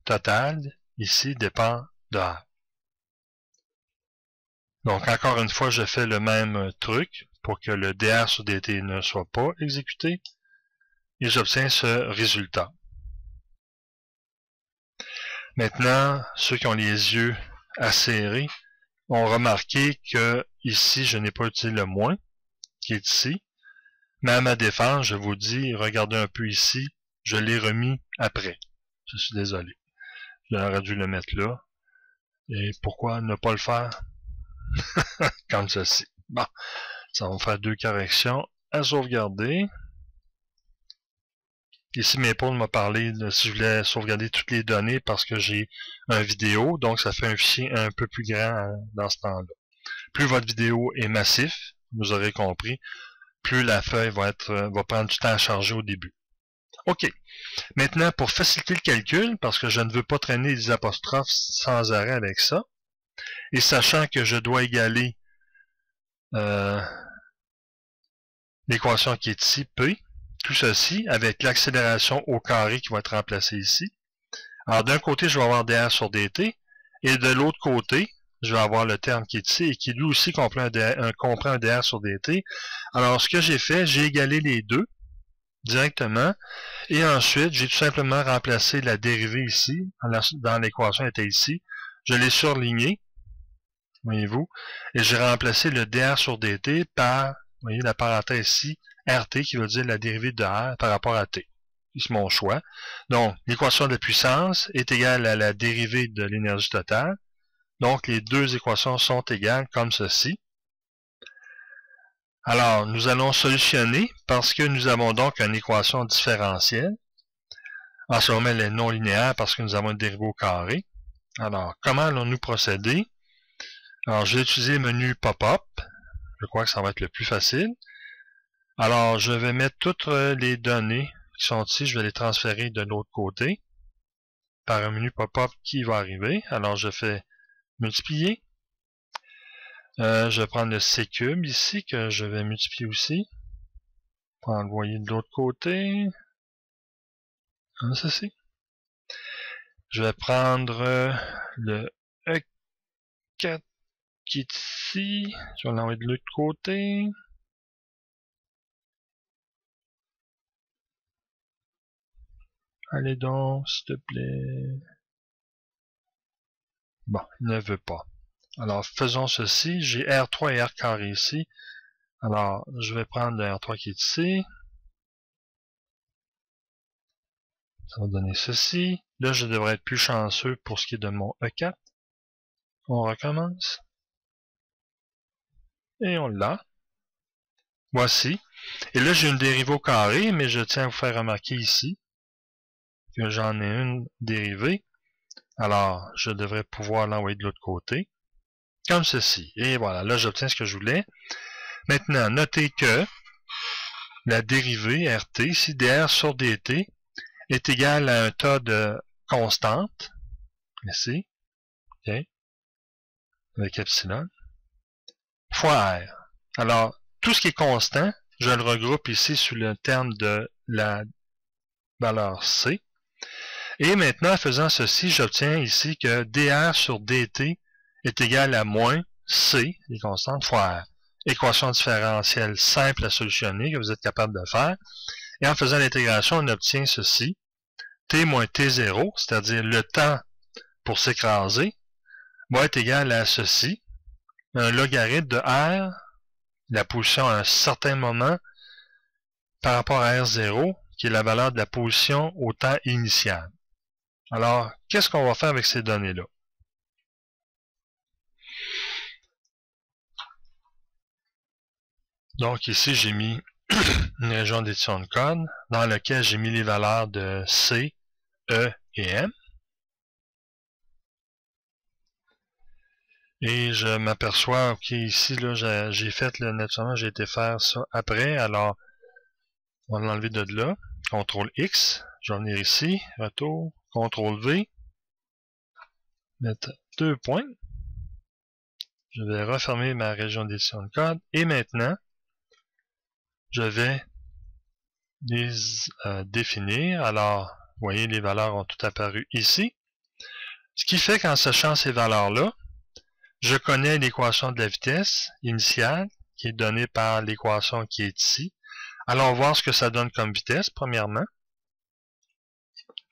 total, ici, dépend de R. Donc, encore une fois, je fais le même truc pour que le dr sur dt ne soit pas exécuté. Et j'obtiens ce résultat. Maintenant, ceux qui ont les yeux acérés ont remarqué que ici, je n'ai pas utilisé le moins, qui est ici. Mais à ma défense, je vous dis, regardez un peu ici, je l'ai remis après. Je suis désolé. J'aurais dû le mettre là. Et pourquoi ne pas le faire? Comme ceci. Bon, ça va me faire deux corrections à sauvegarder. Ici, mes pôles m'a parlé de si je voulais sauvegarder toutes les données parce que j'ai une vidéo, donc ça fait un fichier un peu plus grand dans ce temps-là. Plus votre vidéo est massif, vous aurez compris, plus la feuille va prendre du temps à charger au début. OK. Maintenant, pour faciliter le calcul, parce que je ne veux pas traîner des apostrophes sans arrêt avec ça, et sachant que je dois égaler l'équation qui est ici, P, tout ceci avec l'accélération au carré qui va être remplacée ici. Alors d'un côté, je vais avoir dr sur dt, et de l'autre côté, je vais avoir le terme qui est ici, et qui lui aussi comprend un dr sur dt. Alors ce que j'ai fait, j'ai égalé les deux directement, et ensuite, j'ai tout simplement remplacé la dérivée ici, dans l'équation était ici, je l'ai surligné, voyez-vous, et j'ai remplacé le dr sur dt par, vous voyez, la parenthèse ici, RT, qui veut dire la dérivée de R par rapport à T. C'est mon choix. Donc, l'équation de la puissance est égale à la dérivée de l'énergie totale. Donc, les deux équations sont égales comme ceci. Alors, nous allons solutionner parce que nous avons donc une équation différentielle. En ce moment, elle est non linéaire parce que nous avons une dérivée au carré. Alors, comment allons-nous procéder? Alors, je vais utiliser le menu pop-up. Je crois que ça va être le plus facile. Alors, je vais mettre toutes les données qui sont ici, je vais les transférer de l'autre côté. par un menu pop-up qui va arriver. Alors je fais multiplier. Je vais prendre le C-cube ici que je vais multiplier aussi. Pour envoyer de l'autre côté. Comme ceci. Je vais prendre le E4 qui est ici. Je vais l'envoyer de l'autre côté. Allez donc, s'il te plaît. Bon, il ne veut pas. Alors, faisons ceci. J'ai R3 et R carré ici. Alors, je vais prendre le R3 qui est ici. Ça va donner ceci. Là, je devrais être plus chanceux pour ce qui est de mon E4. On recommence. Et on l'a. Voici. Et là, j'ai une dérivée au carré, mais je tiens à vous faire remarquer ici que j'en ai une dérivée. Alors, je devrais pouvoir l'envoyer de l'autre côté. Comme ceci. Et voilà, là, j'obtiens ce que je voulais. Maintenant, notez que la dérivée RT, ici, dr sur dt, est égale à un tas de constantes, ici, okay, avec epsilon, fois R. Alors, tout ce qui est constant, je le regroupe ici sous le terme de la valeur C. Et maintenant, en faisant ceci, j'obtiens ici que dr sur dt est égal à moins C, les constantes, fois R. Équation différentielle simple à solutionner que vous êtes capable de faire. Et en faisant l'intégration, on obtient ceci. T moins T0, c'est-à-dire le temps pour s'écraser, va être égal à ceci. Un logarithme de R, la position à un certain moment, par rapport à R0, qui est la valeur de la position au temps initial. Alors, qu'est-ce qu'on va faire avec ces données-là? Donc ici, j'ai mis une région d'édition de code dans laquelle j'ai mis les valeurs de C, E et M. Et je m'aperçois, ok, ici, là, j'ai fait, naturellement, j'ai été faire ça après. Alors, on va l'enlever de là. CTRL X, je vais venir ici, retour, CTRL V, mettre 2 points. Je vais refermer ma région d'édition de code. Et maintenant, je vais les définir. Alors, vous voyez, les valeurs ont tout apparu ici. Ce qui fait qu'en sachant ces valeurs-là, je connais l'équation de la vitesse initiale, qui est donnée par l'équation qui est ici. Allons voir ce que ça donne comme vitesse, premièrement.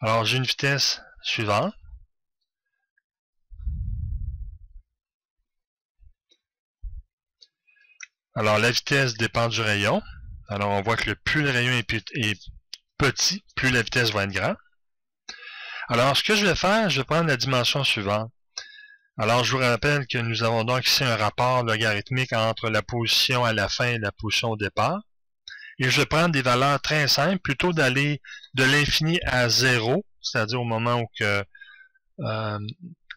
Alors, j'ai une vitesse suivante. Alors, la vitesse dépend du rayon. Alors, on voit que plus le rayon est petit, plus la vitesse va être grande. Alors, ce que je vais faire, je vais prendre la dimension suivante. Alors, je vous rappelle que nous avons donc ici un rapport logarithmique entre la position à la fin et la position au départ. Et je vais prendre des valeurs très simples, plutôt d'aller de l'infini à 0, c'est-à-dire au moment où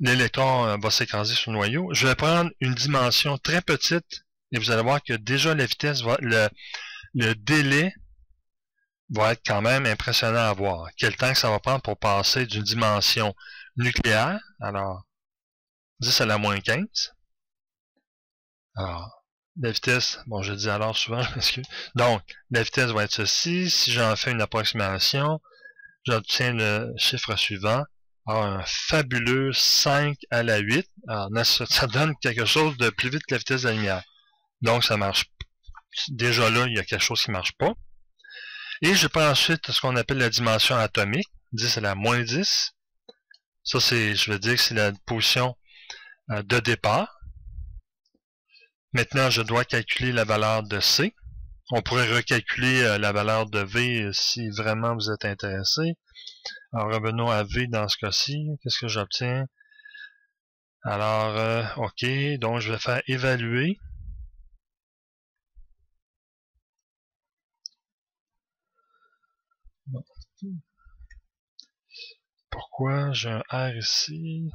l'électron va s'écraser sur le noyau. Je vais prendre une dimension très petite, et vous allez voir que déjà la vitesse, le délai va être quand même impressionnant à voir. Quel temps que ça va prendre pour passer d'une dimension nucléaire, alors 10 à la moins 15. Alors, la vitesse, bon je dis alors souvent, je m'excuse. Donc, la vitesse va être ceci. Si j'en fais une approximation, j'obtiens le chiffre suivant. Alors, un fabuleux 5 à la 8. Alors, ça donne quelque chose de plus vite que la vitesse de la lumière. Donc, ça marche. Déjà là, il y a quelque chose qui ne marche pas. Et je prends ensuite ce qu'on appelle la dimension atomique. 10 à la moins 10. Ça, je veux dire que c'est la position de départ. Maintenant, je dois calculer la valeur de C. On pourrait recalculer la valeur de V si vraiment vous êtes intéressé. Alors, revenons à V dans ce cas-ci. Qu'est-ce que j'obtiens? Alors, OK. Donc, je vais faire évaluer. Bon. Pourquoi j'ai un R ici?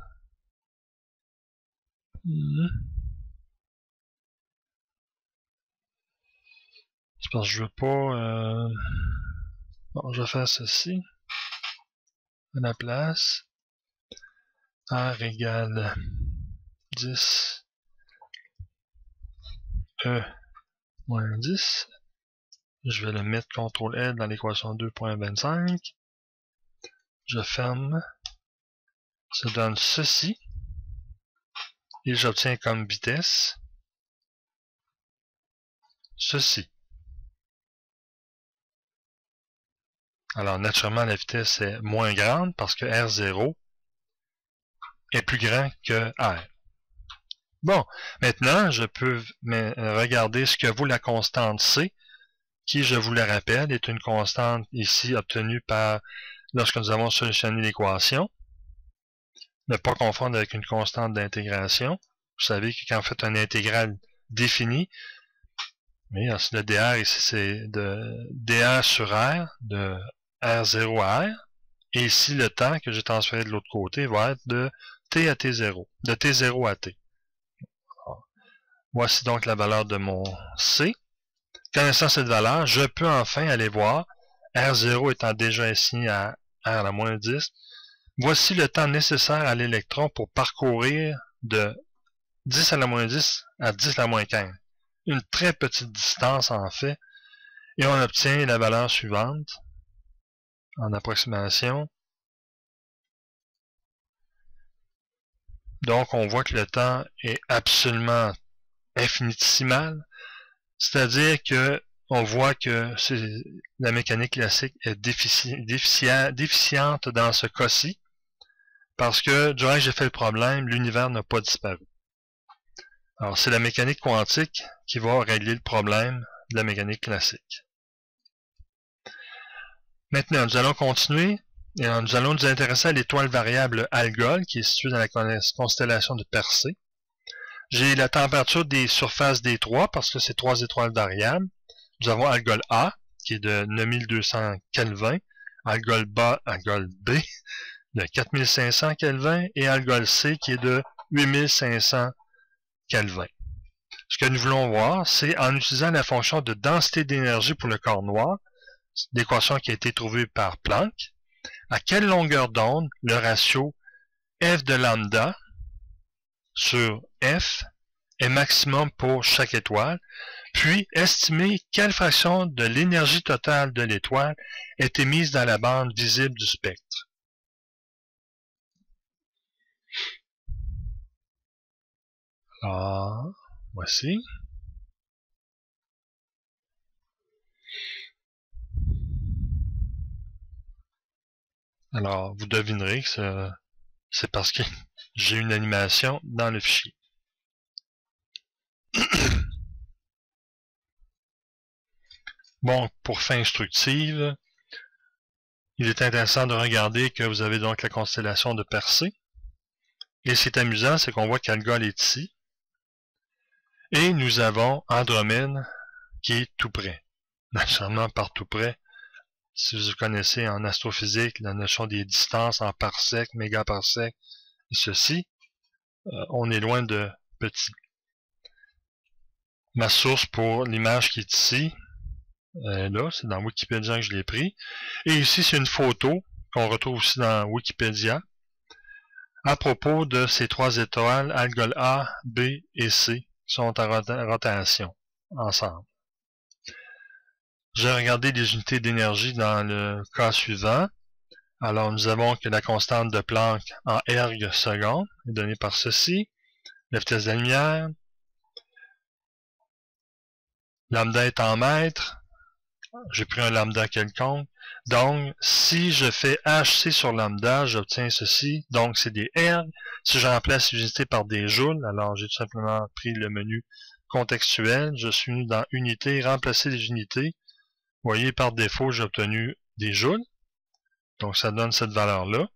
C'est parce que je veux pas... Bon, je vais faire ceci à la place. R égale 10 E moins 10. Je vais le mettre CTRL-L dans l'équation 2.25. Je ferme. Ça donne ceci. Et j'obtiens comme vitesse ceci. Alors, naturellement, la vitesse est moins grande parce que R0 est plus grand que R. Bon, maintenant, je peux regarder ce que vaut la constante C, qui, je vous le rappelle, est une constante ici obtenue par lorsque nous avons solutionné l'équation. Ne pas confondre avec une constante d'intégration. Vous savez que quand vous faites une intégrale définie, le dr ici c'est de dr sur r, de r0 à r, et ici le temps que j'ai transféré de l'autre côté va être de t à t0, de t0 à t. Alors, voici donc la valeur de mon c. Connaissant cette valeur, je peux enfin aller voir, r0 étant déjà assigné à r à la moins 10, voici le temps nécessaire à l'électron pour parcourir de 10 à la moins 10 à 10 à la moins 15. Une très petite distance en fait. Et on obtient la valeur suivante en approximation. Donc on voit que le temps est absolument infinitésimal. C'est-à-dire que on voit que la mécanique classique est déficiente dans ce cas-ci. Parce que, durant que j'ai fait le problème, l'univers n'a pas disparu. Alors, c'est la mécanique quantique qui va régler le problème de la mécanique classique. Maintenant, nous allons continuer et nous allons nous intéresser à l'étoile variable Algol, qui est située dans la constellation de Persée. J'ai la température des surfaces des trois, parce que c'est trois étoiles variables. Nous avons Algol A, qui est de 9200 Kelvin, Algol B de 4500 Kelvin, et Algol C, qui est de 8500 Kelvin. Ce que nous voulons voir, c'est en utilisant la fonction de densité d'énergie pour le corps noir, l'équation qui a été trouvée par Planck, à quelle longueur d'onde le ratio F de lambda sur F est maximum pour chaque étoile, puis estimer quelle fraction de l'énergie totale de l'étoile est émise dans la bande visible du spectre. Alors, voici. Alors, vous devinerez que c'est parce que j'ai une animation dans le fichier. Bon, pour fin instructive, il est intéressant de regarder que vous avez donc la constellation de Persée. Et ce qui est amusant, c'est qu'on voit qu'Algol est ici. Et nous avons Andromède qui est tout près. Naturellement, par tout près, si vous connaissez en astrophysique la notion des distances en parsec, mégaparsec, et ceci, on est loin de petit. Ma source pour l'image qui est ici, là, c'est dans Wikipédia que je l'ai pris. Et ici, c'est une photo qu'on retrouve aussi dans Wikipédia à propos de ces trois étoiles, Algol A, B et C, qui sont en rotation ensemble. J'ai regardé les unités d'énergie dans le cas suivant. Alors, nous avons que la constante de Planck en erg seconde est donnée par ceci. La vitesse de la lumière. Lambda est en mètres. J'ai pris un lambda quelconque. Donc, si je fais HC sur lambda, j'obtiens ceci. Donc, c'est des erg. Si je remplace les unités par des joules, alors j'ai tout simplement pris le menu contextuel. Je suis venu dans Unités, remplacer les unités. Vous voyez, par défaut, j'ai obtenu des joules. Donc, ça donne cette valeur-là.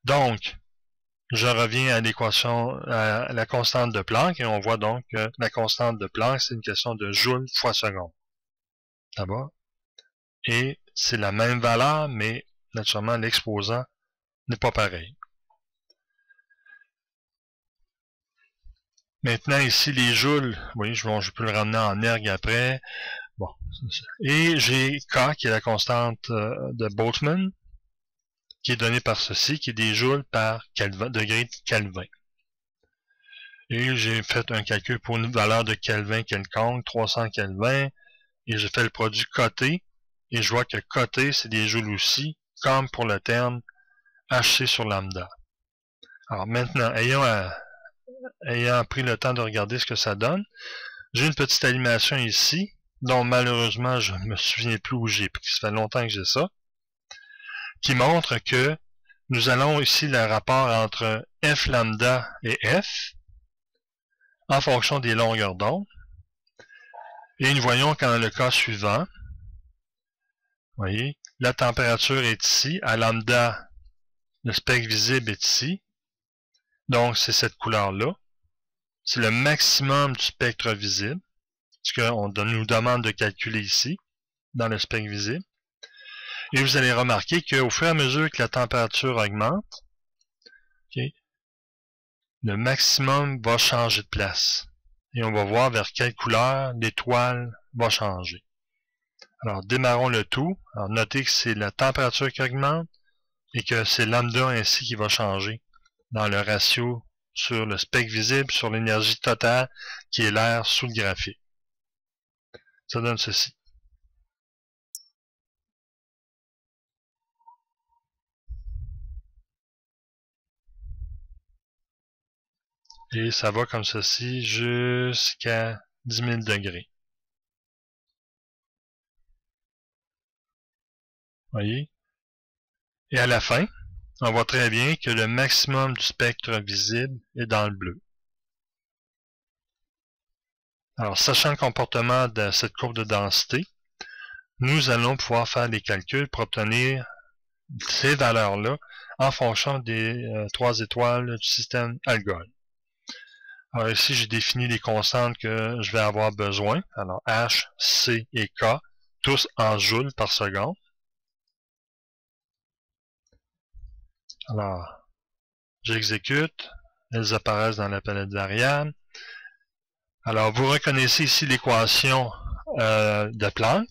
Donc, je reviens à l'équation, à la constante de Planck, et on voit donc que la constante de Planck, c'est une question de joules fois seconde. D'abord. Et c'est la même valeur, mais naturellement, l'exposant n'est pas pareil. Maintenant, ici, les joules, oui, je peux le ramener en erg après. Bon. Et j'ai K, qui est la constante de Boltzmann, qui est donné par ceci, qui est des joules par degré Kelvin. Et j'ai fait un calcul pour une valeur de Kelvin quelconque, 300 Kelvin, et j'ai fait le produit coté, et je vois que coté, c'est des joules aussi, comme pour le terme HC sur lambda. Alors maintenant, ayant pris le temps de regarder ce que ça donne, j'ai une petite animation ici, dont malheureusement je ne me souviens plus où j'ai pris, ça fait longtemps que j'ai ça, qui montre que nous allons ici le rapport entre F lambda et F, en fonction des longueurs d'onde. Et nous voyons qu'en le cas suivant, vous voyez, la température est ici, à lambda, le spectre visible est ici, donc c'est cette couleur-là. C'est le maximum du spectre visible, ce qu'on nous demande de calculer ici, dans le spectre visible. Et vous allez remarquer qu'au fur et à mesure que la température augmente, okay, le maximum va changer de place. Et on va voir vers quelle couleur l'étoile va changer. Alors, démarrons le tout. Alors, notez que c'est la température qui augmente et que c'est lambda ainsi qui va changer dans le ratio sur le spectre visible, sur l'énergie totale qui est l'air sous le graphique. Ça donne ceci. Et ça va comme ceci jusqu'à 10 000 degrés. Voyez? Et à la fin, on voit très bien que le maximum du spectre visible est dans le bleu. Alors, sachant le comportement de cette courbe de densité, nous allons pouvoir faire des calculs pour obtenir ces valeurs-là en fonction des 3 étoiles du système Algol. Alors ici, j'ai défini les constantes que je vais avoir besoin. Alors H, C et K, tous en joules par seconde. Alors, j'exécute. Elles apparaissent dans la palette de variables. Alors, vous reconnaissez ici l'équation de Planck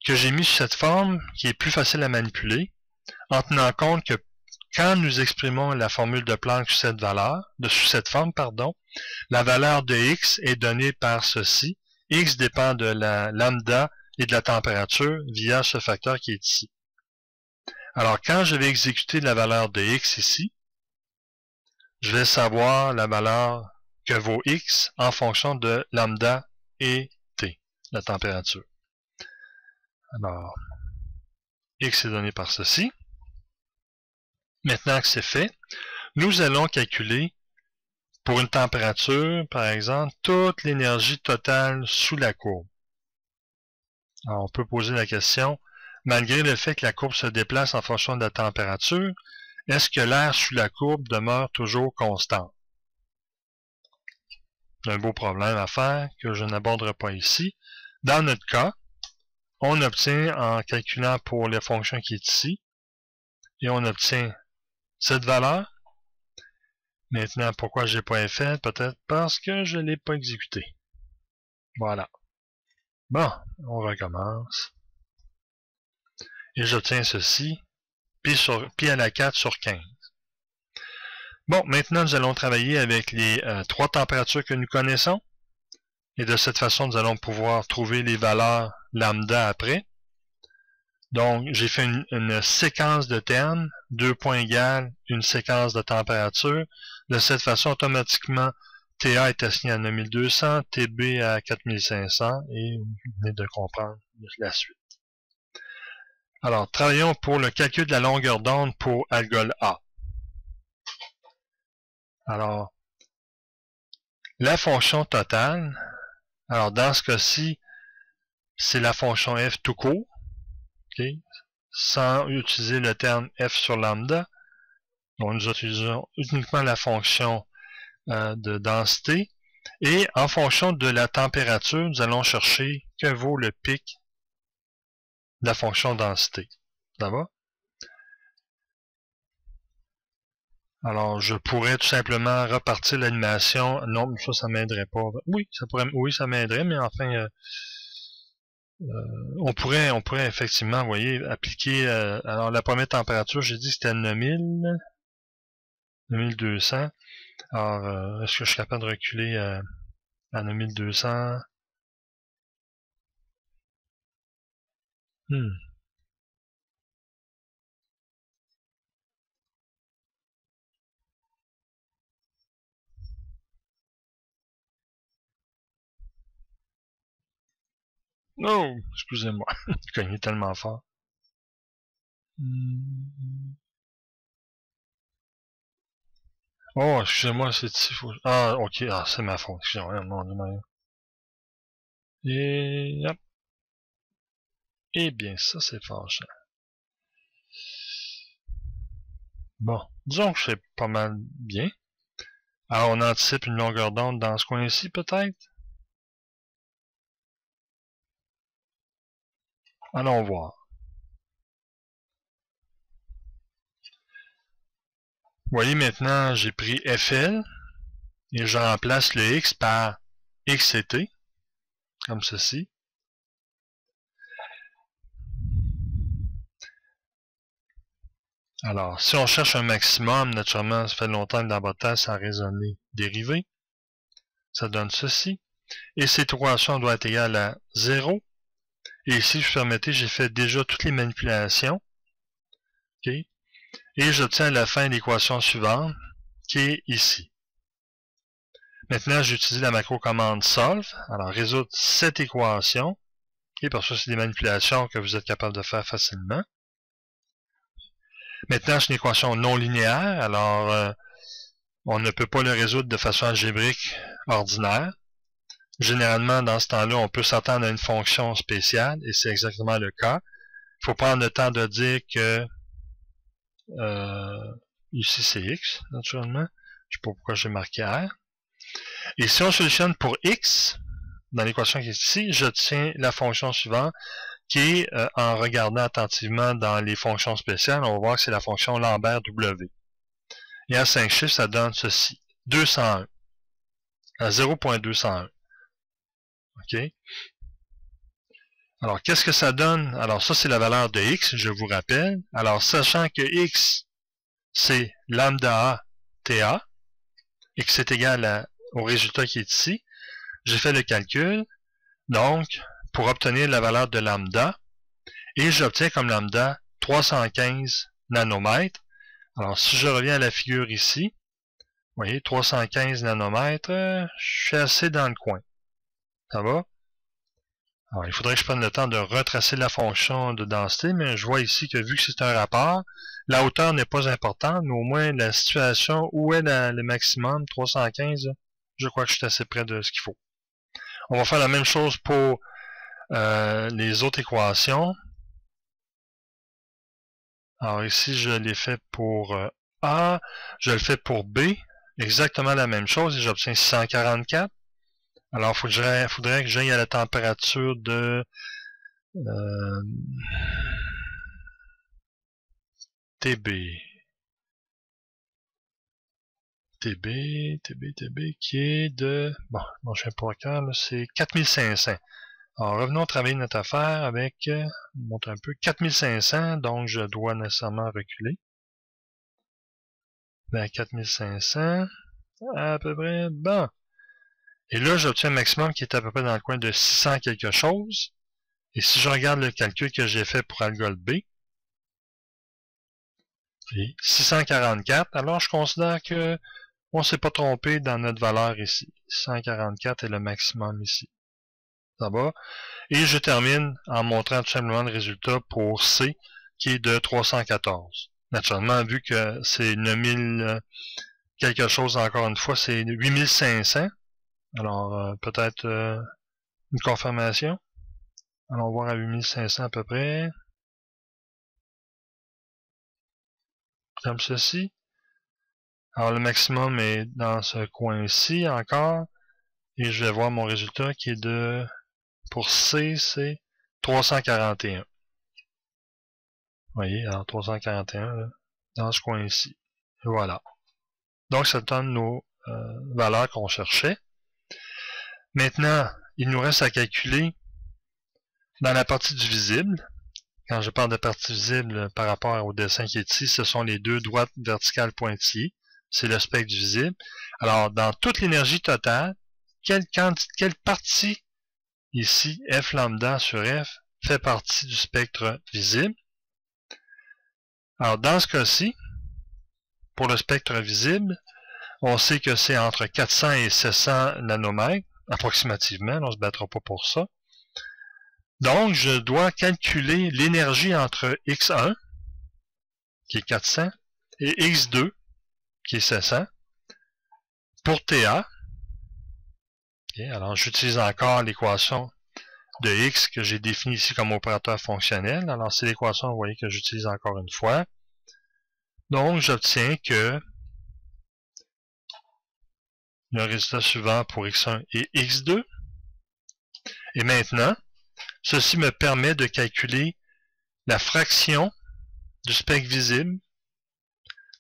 que j'ai mis sous cette forme qui est plus facile à manipuler en tenant compte que quand nous exprimons la formule de Planck sous cette forme, la valeur de x est donnée par ceci. X dépend de la lambda et de la température via ce facteur qui est ici. Alors, quand je vais exécuter la valeur de x ici, je vais savoir la valeur que vaut x en fonction de lambda et t, la température. Alors, x est donné par ceci. Maintenant que c'est fait, nous allons calculer pour une température, par exemple, toute l'énergie totale sous la courbe. Alors, on peut poser la question, malgré le fait que la courbe se déplace en fonction de la température, est-ce que l'air sous la courbe demeure toujours constant? C'est un beau problème à faire que je n'aborderai pas ici. Dans notre cas, on obtient en calculant pour les fonctions qui est ici, et on obtient cette valeur. Maintenant, pourquoi je n'ai pas fait? Peut-être parce que je ne l'ai pas exécuté. Voilà. Bon, on recommence. Et j'obtiens ceci, pi à la 4 sur 15. Bon, maintenant, nous allons travailler avec les 3 températures que nous connaissons. Et de cette façon, nous allons pouvoir trouver les valeurs lambda après. Donc, j'ai fait une séquence de termes, 2 points égales, une séquence de température. De cette façon, automatiquement, TA est assigné à 9200, TB à 4500, et vous venez de comprendre la suite. Alors, travaillons pour le calcul de la longueur d'onde pour Algol A. Alors, la fonction totale, alors dans ce cas-ci, c'est la fonction f tout court, okay, sans utiliser le terme f sur lambda. Donc, nous utilisons uniquement la fonction de densité. Et en fonction de la température, nous allons chercher que vaut le pic de la fonction densité. Ça va? Alors, je pourrais tout simplement repartir l'animation. Non, ça m'aiderait pas. Oui, ça m'aiderait, mais enfin, on pourrait effectivement, vous voyez, appliquer, alors la première température, j'ai dit que c'était 9200. Alors, est-ce que je suis capable de reculer à 9200? Oh, excusez-moi, je cognais tellement fort. Oh, excusez-moi, c'est ici. Ah, ok, ah, c'est ma faute. Excusez-moi, mon Dieu. Et hop. Eh bien, ça, c'est fâchant. Bon, disons que c'est pas mal bien. Alors, on anticipe une longueur d'onde dans ce coin-ci, peut-être? Allons voir. Vous voyez maintenant, j'ai pris FL et je remplace le X par X et T, comme ceci. Alors, si on cherche un maximum, naturellement, ça fait longtemps que dans votre tête, ça a résonné dérivé. Ça donne ceci. Et cette équation doit être égale à 0. Et ici, je vous permettez, j'ai fait déjà toutes les manipulations. Okay. Et j'obtiens la fin de l'équation suivante, qui est ici. Maintenant, j'utilise la macro-commande solve. Alors, résoudre cette équation. Okay, parce que c'est des manipulations que vous êtes capable de faire facilement. Maintenant, c'est une équation non linéaire. Alors, on ne peut pas le résoudre de façon algébrique ordinaire. Généralement, dans ce temps-là, on peut s'attendre à une fonction spéciale, et c'est exactement le cas. Il faut prendre le temps de dire que ici c'est x, naturellement. Je ne sais pas pourquoi j'ai marqué r. Et si on solutionne pour x, dans l'équation qui est ici, j'obtiens la fonction suivante, qui est, en regardant attentivement dans les fonctions spéciales, on va voir que c'est la fonction Lambert W. Et à 5 chiffres, ça donne ceci, 201, à 0.201. OK? Alors, qu'est-ce que ça donne? Alors, ça, c'est la valeur de x, je vous rappelle. Alors, sachant que x, c'est lambda A TA, et que c'est égal au résultat qui est ici, j'ai fait le calcul, donc, pour obtenir la valeur de lambda, et j'obtiens comme lambda 315 nanomètres. Alors, si je reviens à la figure ici, vous voyez, 315 nanomètres, je suis assez dans le coin. Ça va? Alors, il faudrait que je prenne le temps de retracer la fonction de densité, mais je vois ici que vu que c'est un rapport, la hauteur n'est pas importante, mais au moins la situation où est le maximum, 315, je crois que je suis assez près de ce qu'il faut. On va faire la même chose pour les autres équations. Alors ici, je l'ai fait pour A, je le fais pour B, exactement la même chose, et j'obtiens 644. Alors, il faudrait que j'aille à la température de TB, qui est de, bon, je ne sais pas quand, c'est 4500. Alors, revenons travailler notre affaire avec, je montre un peu, 4500, donc je dois nécessairement reculer. Ben, 4500, à peu près, bon. Et là, j'obtiens un maximum qui est à peu près dans le coin de 600 quelque chose. Et si je regarde le calcul que j'ai fait pour algol B, et 644, alors je considère que on s'est pas trompé dans notre valeur ici. 644 est le maximum ici. Ça va? Et je termine en montrant tout simplement le résultat pour C, qui est de 314. Naturellement, vu que c'est 9000 quelque chose encore une fois, c'est 8500. Alors, peut-être une confirmation. Allons voir à 8500 à peu près. Comme ceci. Alors, le maximum est dans ce coin-ci encore. Et je vais voir mon résultat qui est de... Pour C, c'est 341. Vous voyez, alors 341, là, dans ce coin-ci. Et voilà. Donc, ça donne nos valeurs qu'on cherchait. Maintenant, il nous reste à calculer Dans la partie du visible, quand je parle de partie visible par rapport au dessin qui est ici, ce sont les deux droites verticales pointillées. C'est le spectre du visible. Alors, dans toute l'énergie totale, quelle partie ici, F lambda sur F, fait partie du spectre visible? Alors, dans ce cas-ci, pour le spectre visible, on sait que c'est entre 400 et 700 nanomètres, approximativement, on ne se battra pas pour ça. Donc, je dois calculer l'énergie entre X1, qui est 400, et X2, qui est 700, pour TA. Okay, alors, j'utilise encore l'équation de X que j'ai définie ici comme opérateur fonctionnel. Alors, c'est l'équation, vous voyez, que j'utilise encore une fois. Donc, j'obtiens que le résultat suivant pour X1 et X2. Et maintenant, ceci me permet de calculer la fraction du spectre visible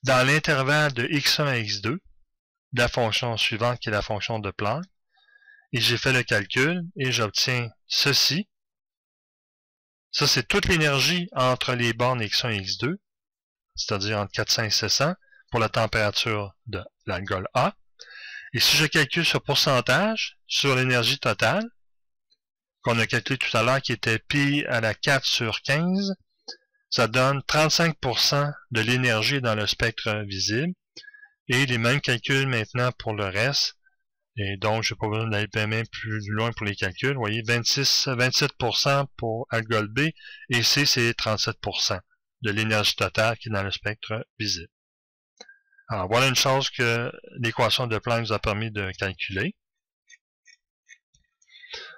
dans l'intervalle de X1 à X2 de la fonction suivante qui est la fonction de Planck. Et j'ai fait le calcul et j'obtiens ceci. Ça, c'est toute l'énergie entre les bornes X1 et X2, c'est-à-dire entre 400 et 700 pour la température de l'alcool A. Et si je calcule ce pourcentage sur l'énergie totale, qu'on a calculé tout à l'heure, qui était pi à la 4 sur 15, ça donne 35% de l'énergie dans le spectre visible. Et les mêmes calculs maintenant pour le reste. Et donc, je n'ai pas besoin d'aller même plus loin pour les calculs. Vous voyez, 27% pour algol B, et C, c'est 37% de l'énergie totale qui est dans le spectre visible. Alors, voilà une chose que l'équation de Planck nous a permis de calculer.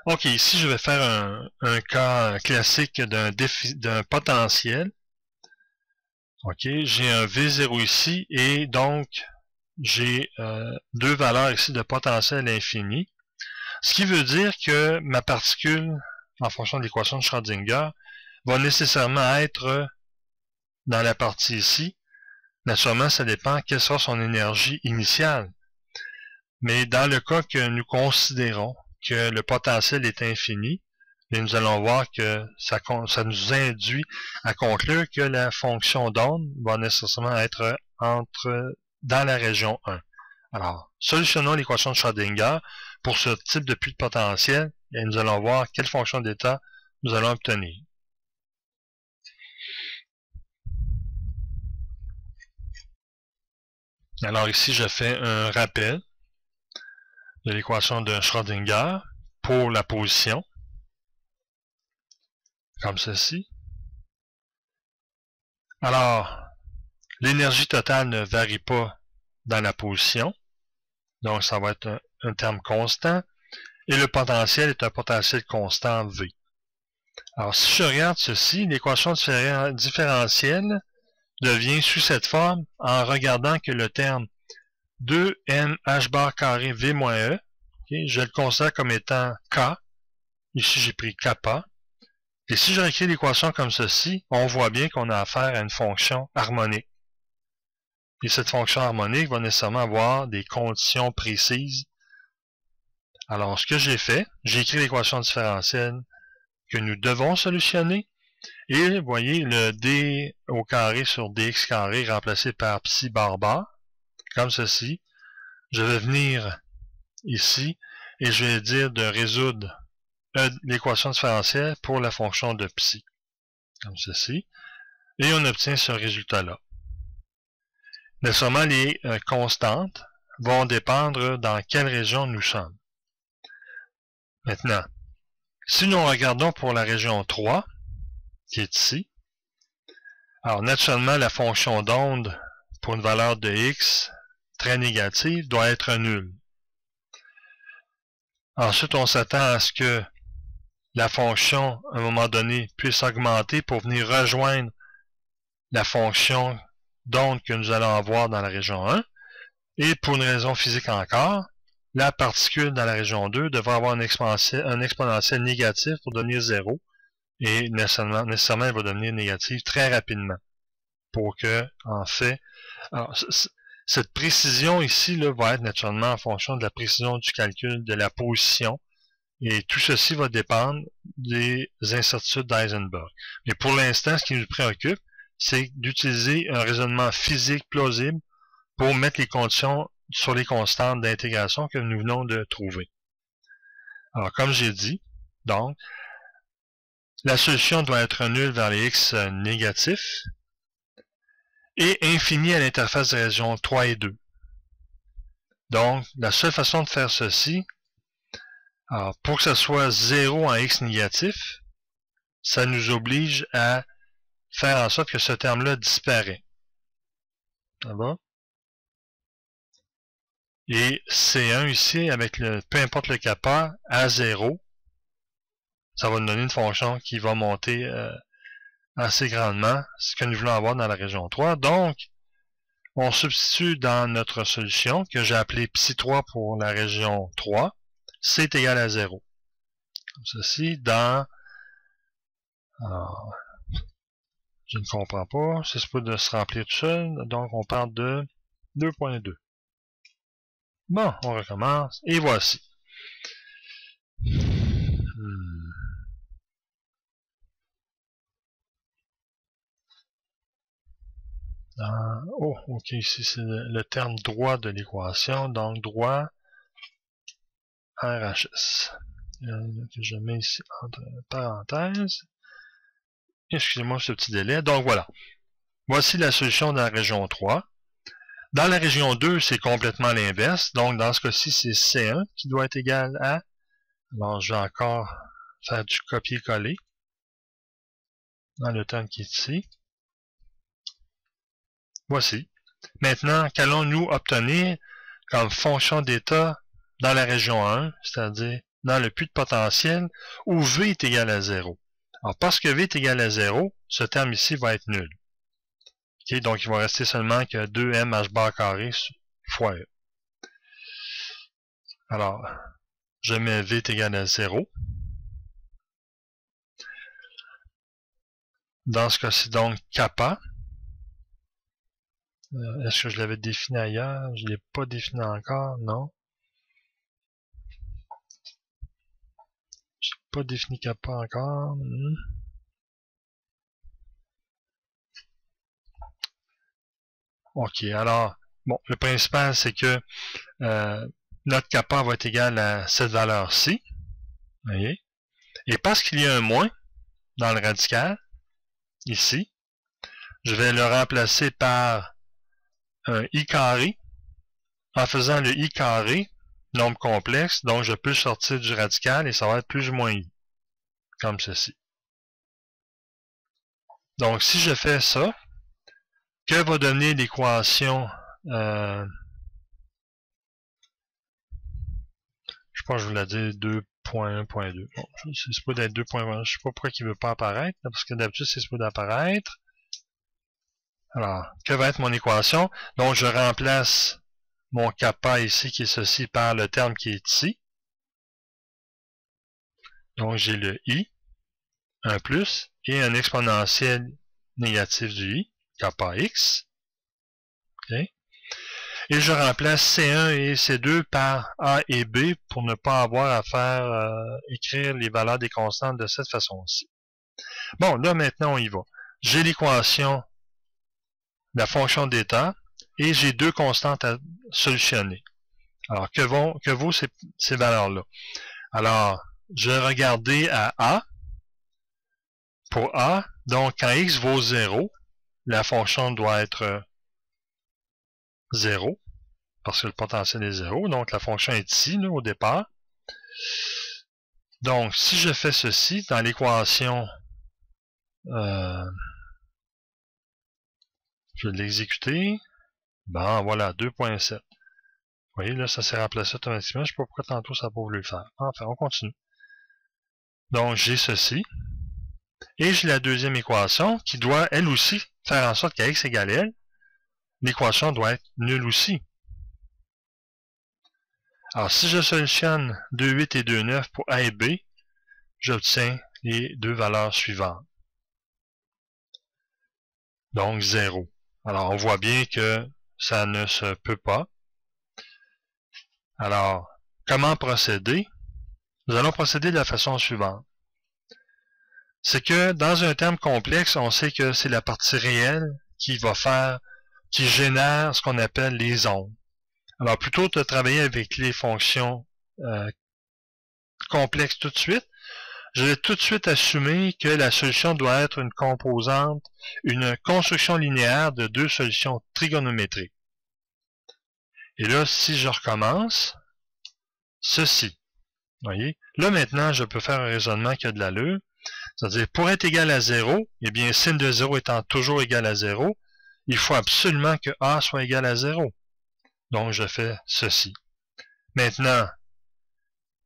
Ok, ici, je vais faire un cas classique d'un potentiel. Ok, j'ai un V0 ici, et donc, j'ai deux valeurs ici de potentiel infini. Ce qui veut dire que ma particule, en fonction de l'équation de Schrödinger, va nécessairement être dans la partie ici. Naturellement, ça dépend quelle sera son énergie initiale. Mais dans le cas que nous considérons que le potentiel est infini, et nous allons voir que ça nous induit à conclure que la fonction d'onde va nécessairement être dans la région 1. Alors, solutionnons l'équation de Schrödinger pour ce type de puits de potentiel et nous allons voir quelle fonction d'état nous allons obtenir. Alors ici, je fais un rappel de l'équation de Schrödinger pour la position, comme ceci. Alors, l'énergie totale ne varie pas dans la position, donc ça va être un terme constant, et le potentiel est un potentiel constant V. Alors, si je regarde ceci, l'équation différentielle devient sous cette forme en regardant que le terme 2mh bar carré V moins E, okay, je le considère comme étant K. Ici, j'ai pris kappa. Et si je réécris l'équation comme ceci, on voit bien qu'on a affaire à une fonction harmonique. Et cette fonction harmonique va nécessairement avoir des conditions précises. Alors, ce que j'ai fait, j'ai écrit l'équation différentielle que nous devons solutionner. Et vous voyez, le d au carré sur dx carré remplacé par psi bar bar, comme ceci. Je vais venir ici et je vais dire de résoudre l'équation différentielle pour la fonction de psi, comme ceci. Et on obtient ce résultat-là. Nécessairement, les constantes vont dépendre dans quelle région nous sommes. Maintenant, si nous regardons pour la région 3, qui est ici, alors naturellement, la fonction d'onde pour une valeur de x très négative doit être nulle. Ensuite, on s'attend à ce que la fonction, à un moment donné, puisse augmenter pour venir rejoindre la fonction d'onde que nous allons avoir dans la région 1. Et pour une raison physique encore, la particule dans la région 2 devra avoir un exponentiel négatif pour devenir 0. Et nécessairement, elle va devenir négative très rapidement. Pour que, en fait, alors, cette précision ici là, va être naturellement en fonction de la précision du calcul de la position Et tout ceci va dépendre des incertitudes d'Heisenberg. Mais pour l'instant, ce qui nous préoccupe, c'est d'utiliser un raisonnement physique plausible pour mettre les conditions sur les constantes d'intégration que nous venons de trouver. Alors, comme j'ai dit, donc, la solution doit être nulle vers les x négatifs et infinie à l'interface des régions 3 et 2. Donc, la seule façon de faire ceci, alors, pour que ce soit 0 en x négatif, ça nous oblige à faire en sorte que ce terme-là disparaît. Ça va? Et C1 ici, avec peu importe le kappa, à 0, ça va nous donner une fonction qui va monter assez grandement, ce que nous voulons avoir dans la région 3. Donc, on substitue dans notre solution, que j'ai appelée ψ3 pour la région 3, C est égal à 0. Comme ceci, dans... Alors, je ne comprends pas, c'est supposé de se remplir tout seul, donc on parle de 2.2. Bon, on recommence, et voici. Oh, ok, ici c'est le terme droit de l'équation, donc droit RHS. Que je mets ici entre parenthèses. Excusez-moi ce petit délai. Donc voilà. Voici la solution dans la région 3. Dans la région 2, c'est complètement l'inverse. Donc dans ce cas-ci, c'est C1 qui doit être égal à... Alors je vais encore faire du copier-coller dans le terme qui est ici. Voici. Maintenant, qu'allons-nous obtenir comme fonction d'état dans la région 1, c'est-à-dire dans le puits de potentiel, où V est égal à 0. Alors, parce que V est égal à 0, ce terme ici va être nul. Okay, donc, il va rester seulement que 2m h bar carré fois E. Alors, je mets V est égal à 0. Dans ce cas-ci, donc, kappa. Est-ce que je l'avais défini ailleurs? Je ne l'ai pas défini encore, non. Je n'ai pas défini kappa encore. Ok, alors, bon, le principal, c'est que notre kappa va être égal à cette valeur-ci. Voyez? Et parce qu'il y a un moins dans le radical, ici, je vais le remplacer par un i carré. En faisant le i carré, nombre complexe, donc je peux le sortir du radical et ça va être plus ou moins i. Comme ceci. Donc, si je fais ça, que va donner l'équation je pense que je voulais dire 2.1.2. Bon, c'est supposé être 2.1. Je sais pas pourquoi il ne veut pas apparaître, parce que d'habitude, c'est supposé apparaître. Alors, que va être mon équation? Donc, je remplace mon kappa ici, qui est ceci, par le terme qui est ici. Donc, j'ai le i, un plus, et un exponentiel négatif du i, kappa x. Okay. Et je remplace C1 et C2 par A et B pour ne pas avoir à faire écrire les valeurs des constantes de cette façon-ci. Bon, là maintenant on y va. J'ai l'équation, la fonction d'état, et j'ai deux constantes à solutionner. Alors, que vaut ces valeurs-là? Alors, je vais regarder à A. Pour A, donc quand x vaut 0, la fonction doit être 0, parce que le potentiel est 0, donc la fonction est ici, là, au départ. Donc, si je fais ceci, dans l'équation, je vais l'exécuter, bon, voilà, 2.7. Vous voyez, là, ça s'est remplacé automatiquement, je ne sais pas pourquoi tantôt ça n'a pas voulu le faire. Enfin, on continue. Donc, j'ai ceci, et j'ai la deuxième équation, qui doit, elle aussi, faire en sorte qu'à x égale L, l'équation doit être nulle aussi. Alors, si je solutionne 2,8 et 2,9 pour A et B, j'obtiens les deux valeurs suivantes. Donc, 0. Alors, on voit bien que ça ne se peut pas. Alors, comment procéder? Nous allons procéder de la façon suivante. C'est que dans un terme complexe, on sait que c'est la partie réelle qui génère ce qu'on appelle les ondes. Alors, plutôt que de travailler avec les fonctions complexes tout de suite, je vais tout de suite assumer que la solution doit être une composante, une construction linéaire de deux solutions trigonométriques. Et là, si je recommence, ceci. Voyez? Là, maintenant, je peux faire un raisonnement qui a de l'allure. C'est-à-dire, pour être égal à 0, eh bien, sin de 0 étant toujours égal à 0, il faut absolument que A soit égal à 0. Donc, je fais ceci. Maintenant,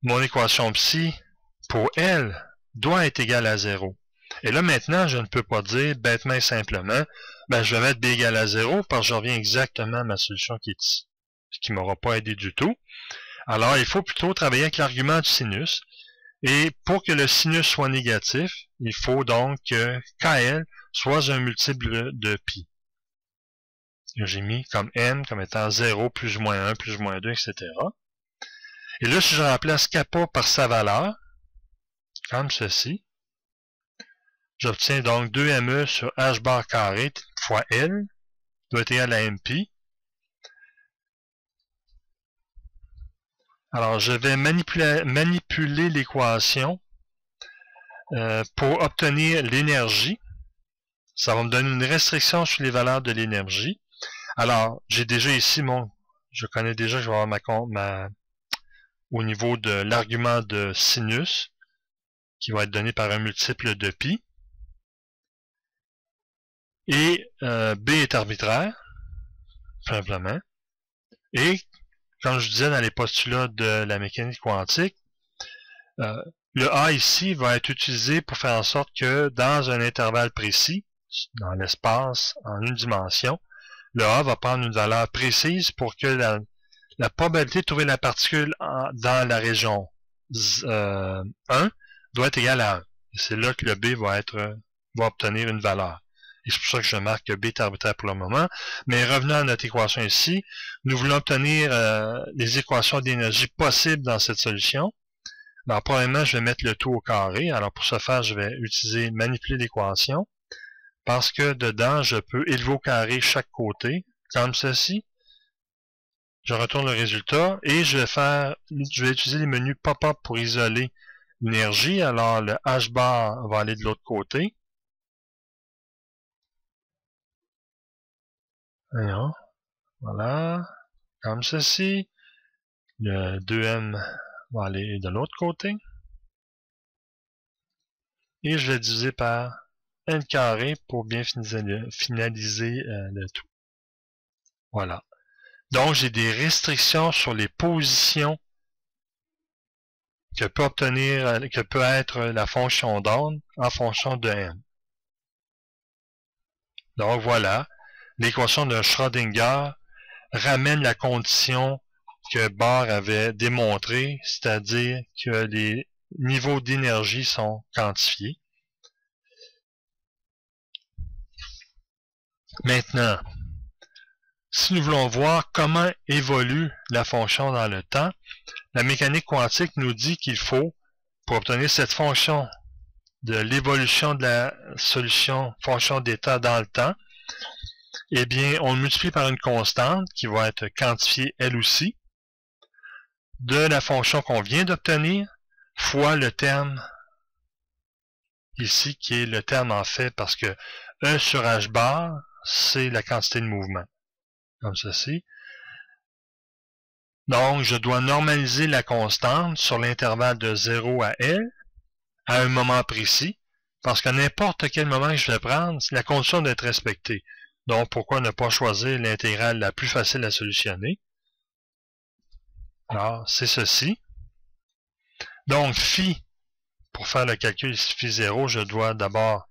mon équation psi, pour elle, doit être égale à 0. Et là, maintenant, je ne peux pas dire, bêtement et simplement, ben, je vais mettre b égale à 0, parce que je reviens exactement à ma solution qui est ici, ce qui ne m'aura pas aidé du tout. Alors, il faut plutôt travailler avec l'argument du sinus. Et pour que le sinus soit négatif, il faut donc que KL soit un multiple de pi. J'ai mis comme n comme étant 0, plus ou moins 1, plus ou moins 2, etc. Et là, si je remplace kappa par sa valeur, comme ceci, j'obtiens donc 2me sur h bar carré fois L, doit être égal à mpi. Alors, je vais manipuler l'équation pour obtenir l'énergie. Ça va me donner une restriction sur les valeurs de l'énergie. Alors, j'ai déjà ici je connais déjà que je vais avoir au niveau de l'argument de sinus, qui va être donné par un multiple de pi. Et B est arbitraire, simplement. Et, comme je disais dans les postulats de la mécanique quantique, le A ici va être utilisé pour faire en sorte que dans un intervalle précis, dans l'espace, en une dimension, le A va prendre une valeur précise pour que la probabilité de trouver la particule dans la région 1 doit être égale à 1. Et c'est là que le B va obtenir une valeur. Et c'est pour ça que je marque que B est arbitraire pour le moment. Mais revenons à notre équation ici. Nous voulons obtenir les équations d'énergie possibles dans cette solution. Alors, premièrement, je vais mettre le tout au carré. Alors, pour ce faire, je vais manipuler l'équation. Parce que dedans, je peux élever au carré chaque côté, comme ceci. Je retourne le résultat et je vais utiliser les menus pop-up pour isoler l'énergie. Alors, le H bar va aller de l'autre côté. Voyons. Voilà. Comme ceci. Le 2m va aller de l'autre côté. Et je vais diviser par n carré pour bien finaliser le tout. Voilà. Donc, j'ai des restrictions sur les positions que peut être la fonction d'onde en fonction de n. Donc, voilà. L'équation de Schrödinger ramène la condition que Bohr avait démontrée, c'est-à-dire que les niveaux d'énergie sont quantifiés. Maintenant, si nous voulons voir comment évolue la fonction dans le temps, la mécanique quantique nous dit qu'il faut, pour obtenir cette fonction de l'évolution de la solution fonction d'état dans le temps, eh bien, on le multiplie par une constante qui va être quantifiée elle aussi, de la fonction qu'on vient d'obtenir, fois le terme ici, qui est le terme en fait, parce que E sur H bar, c'est la quantité de mouvement. Comme ceci. Donc, je dois normaliser la constante sur l'intervalle de 0 à L, à un moment précis, parce qu'à n'importe quel moment que je vais prendre, la condition doit être respectée. Donc, pourquoi ne pas choisir l'intégrale la plus facile à solutionner? Alors, c'est ceci. Donc, phi, pour faire le calcul phi 0, je dois d'abord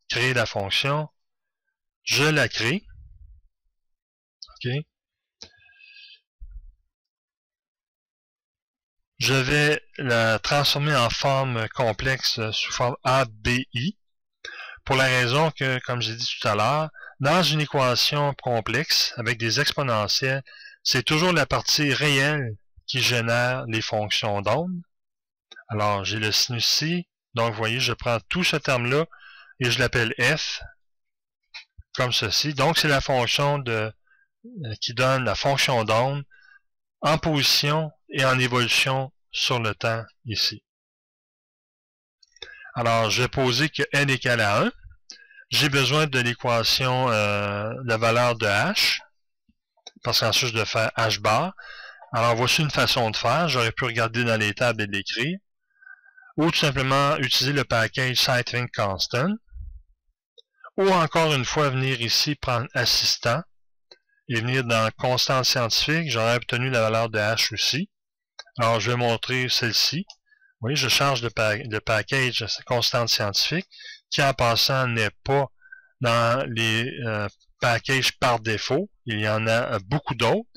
créer la fonction. Je la crée. OK. Je vais la transformer en forme complexe sous forme ABI, pour la raison que, comme j'ai dit tout à l'heure, dans une équation complexe avec des exponentielles, c'est toujours la partie réelle qui génère les fonctions d'onde. Alors, j'ai le sinus ici. Donc, vous voyez, je prends tout ce terme-là et je l'appelle f, comme ceci. Donc, c'est la fonction qui donne la fonction d'onde en position et en évolution sur le temps ici. Alors, je vais poser que n égale à 1. J'ai besoin de l'équation, la valeur de h, parce qu'ensuite, je dois faire h bar. Alors, voici une façon de faire. J'aurais pu regarder dans les tables et l'écrire. Ou tout simplement utiliser le package SciThing Constant. Ou encore une fois, venir ici, prendre assistant. Et venir dans constante scientifique. J'aurais obtenu la valeur de h aussi. Alors, je vais montrer celle-ci. Vous voyez, je change de package constante scientifique, qui en passant n'est pas dans les packages par défaut. Il y en a beaucoup d'autres.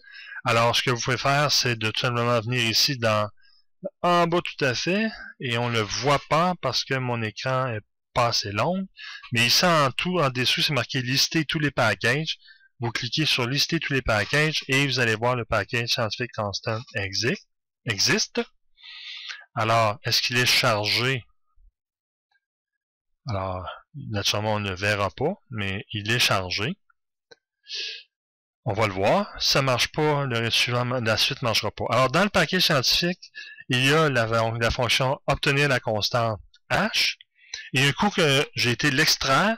Alors, ce que vous pouvez faire, c'est de tout simplement venir ici en bas tout à fait, et on ne le voit pas parce que mon écran est pas assez long. Mais ici, en dessous, c'est marqué lister tous les packages. Vous cliquez sur lister tous les packages et vous allez voir le package Scientific Constant existe. Alors, est-ce qu'il est chargé? Alors, naturellement, on ne verra pas, mais il est chargé. On va le voir. Si ça ne marche pas, la suite ne marchera pas. Alors, dans le paquet scientifique, il y a la fonction obtenir la constante h. Et un coup que j'ai été l'extraire,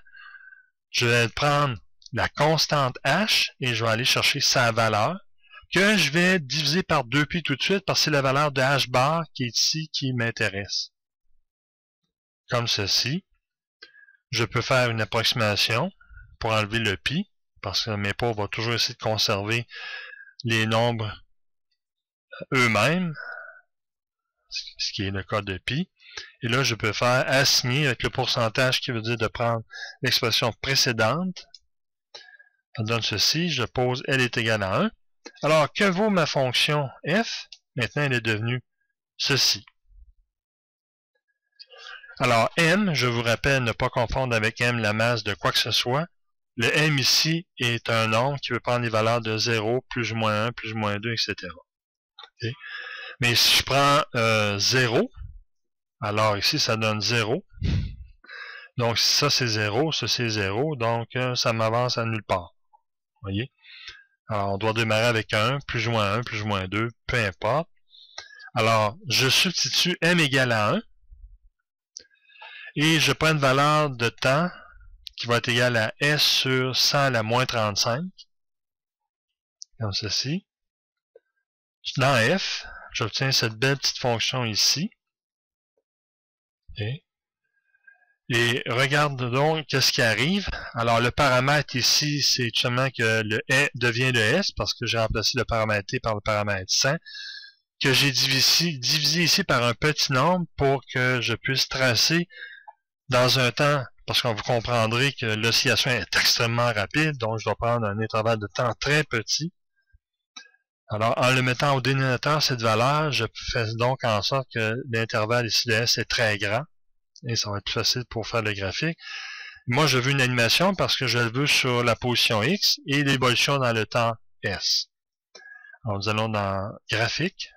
je vais prendre la constante h et je vais aller chercher sa valeur, que je vais diviser par 2π tout de suite, parce que c'est la valeur de h bar qui est ici qui m'intéresse. Comme ceci. Je peux faire une approximation pour enlever le pi, parce que mes pauvres vont toujours essayer de conserver les nombres eux-mêmes, ce qui est le cas de pi. Et là, je peux faire assigner avec le pourcentage qui veut dire de prendre l'expression précédente. Ça donne ceci, je pose L est égal à 1. Alors, que vaut ma fonction f? Maintenant, elle est devenue ceci. Alors, m, je vous rappelle, ne pas confondre avec m la masse de quoi que ce soit. Le m ici est un nombre qui veut prendre les valeurs de 0, plus ou moins 1, plus ou moins 2, etc. Okay? Mais si je prends 0, alors ici, ça donne 0. Donc, ça, c'est 0, ça, c'est 0. Donc, ça m'avance à nulle part. Voyez? Alors, on doit démarrer avec 1, plus ou moins 1, plus ou moins 2, peu importe. Alors, je substitue m égale à 1. Et je prends une valeur de temps qui va être égale à S sur 100 à la moins 35. Comme ceci. Dans F, j'obtiens cette belle petite fonction ici. Okay. Et regarde donc qu'est-ce qui arrive. Alors le paramètre ici, c'est tout simplement que le E devient le S, parce que j'ai remplacé le paramètre T par le paramètre 100, que j'ai divisé ici par un petit nombre pour que je puisse tracer dans un temps, parce que vous comprendrez que l'oscillation est extrêmement rapide, donc je dois prendre un intervalle de temps très petit. Alors, en le mettant au dénominateur, cette valeur, je fais donc en sorte que l'intervalle ici de S est très grand, et ça va être plus facile pour faire le graphique. Moi, je veux une animation parce que je le veux sur la position X et l'évolution dans le temps S. Alors, nous allons dans graphique,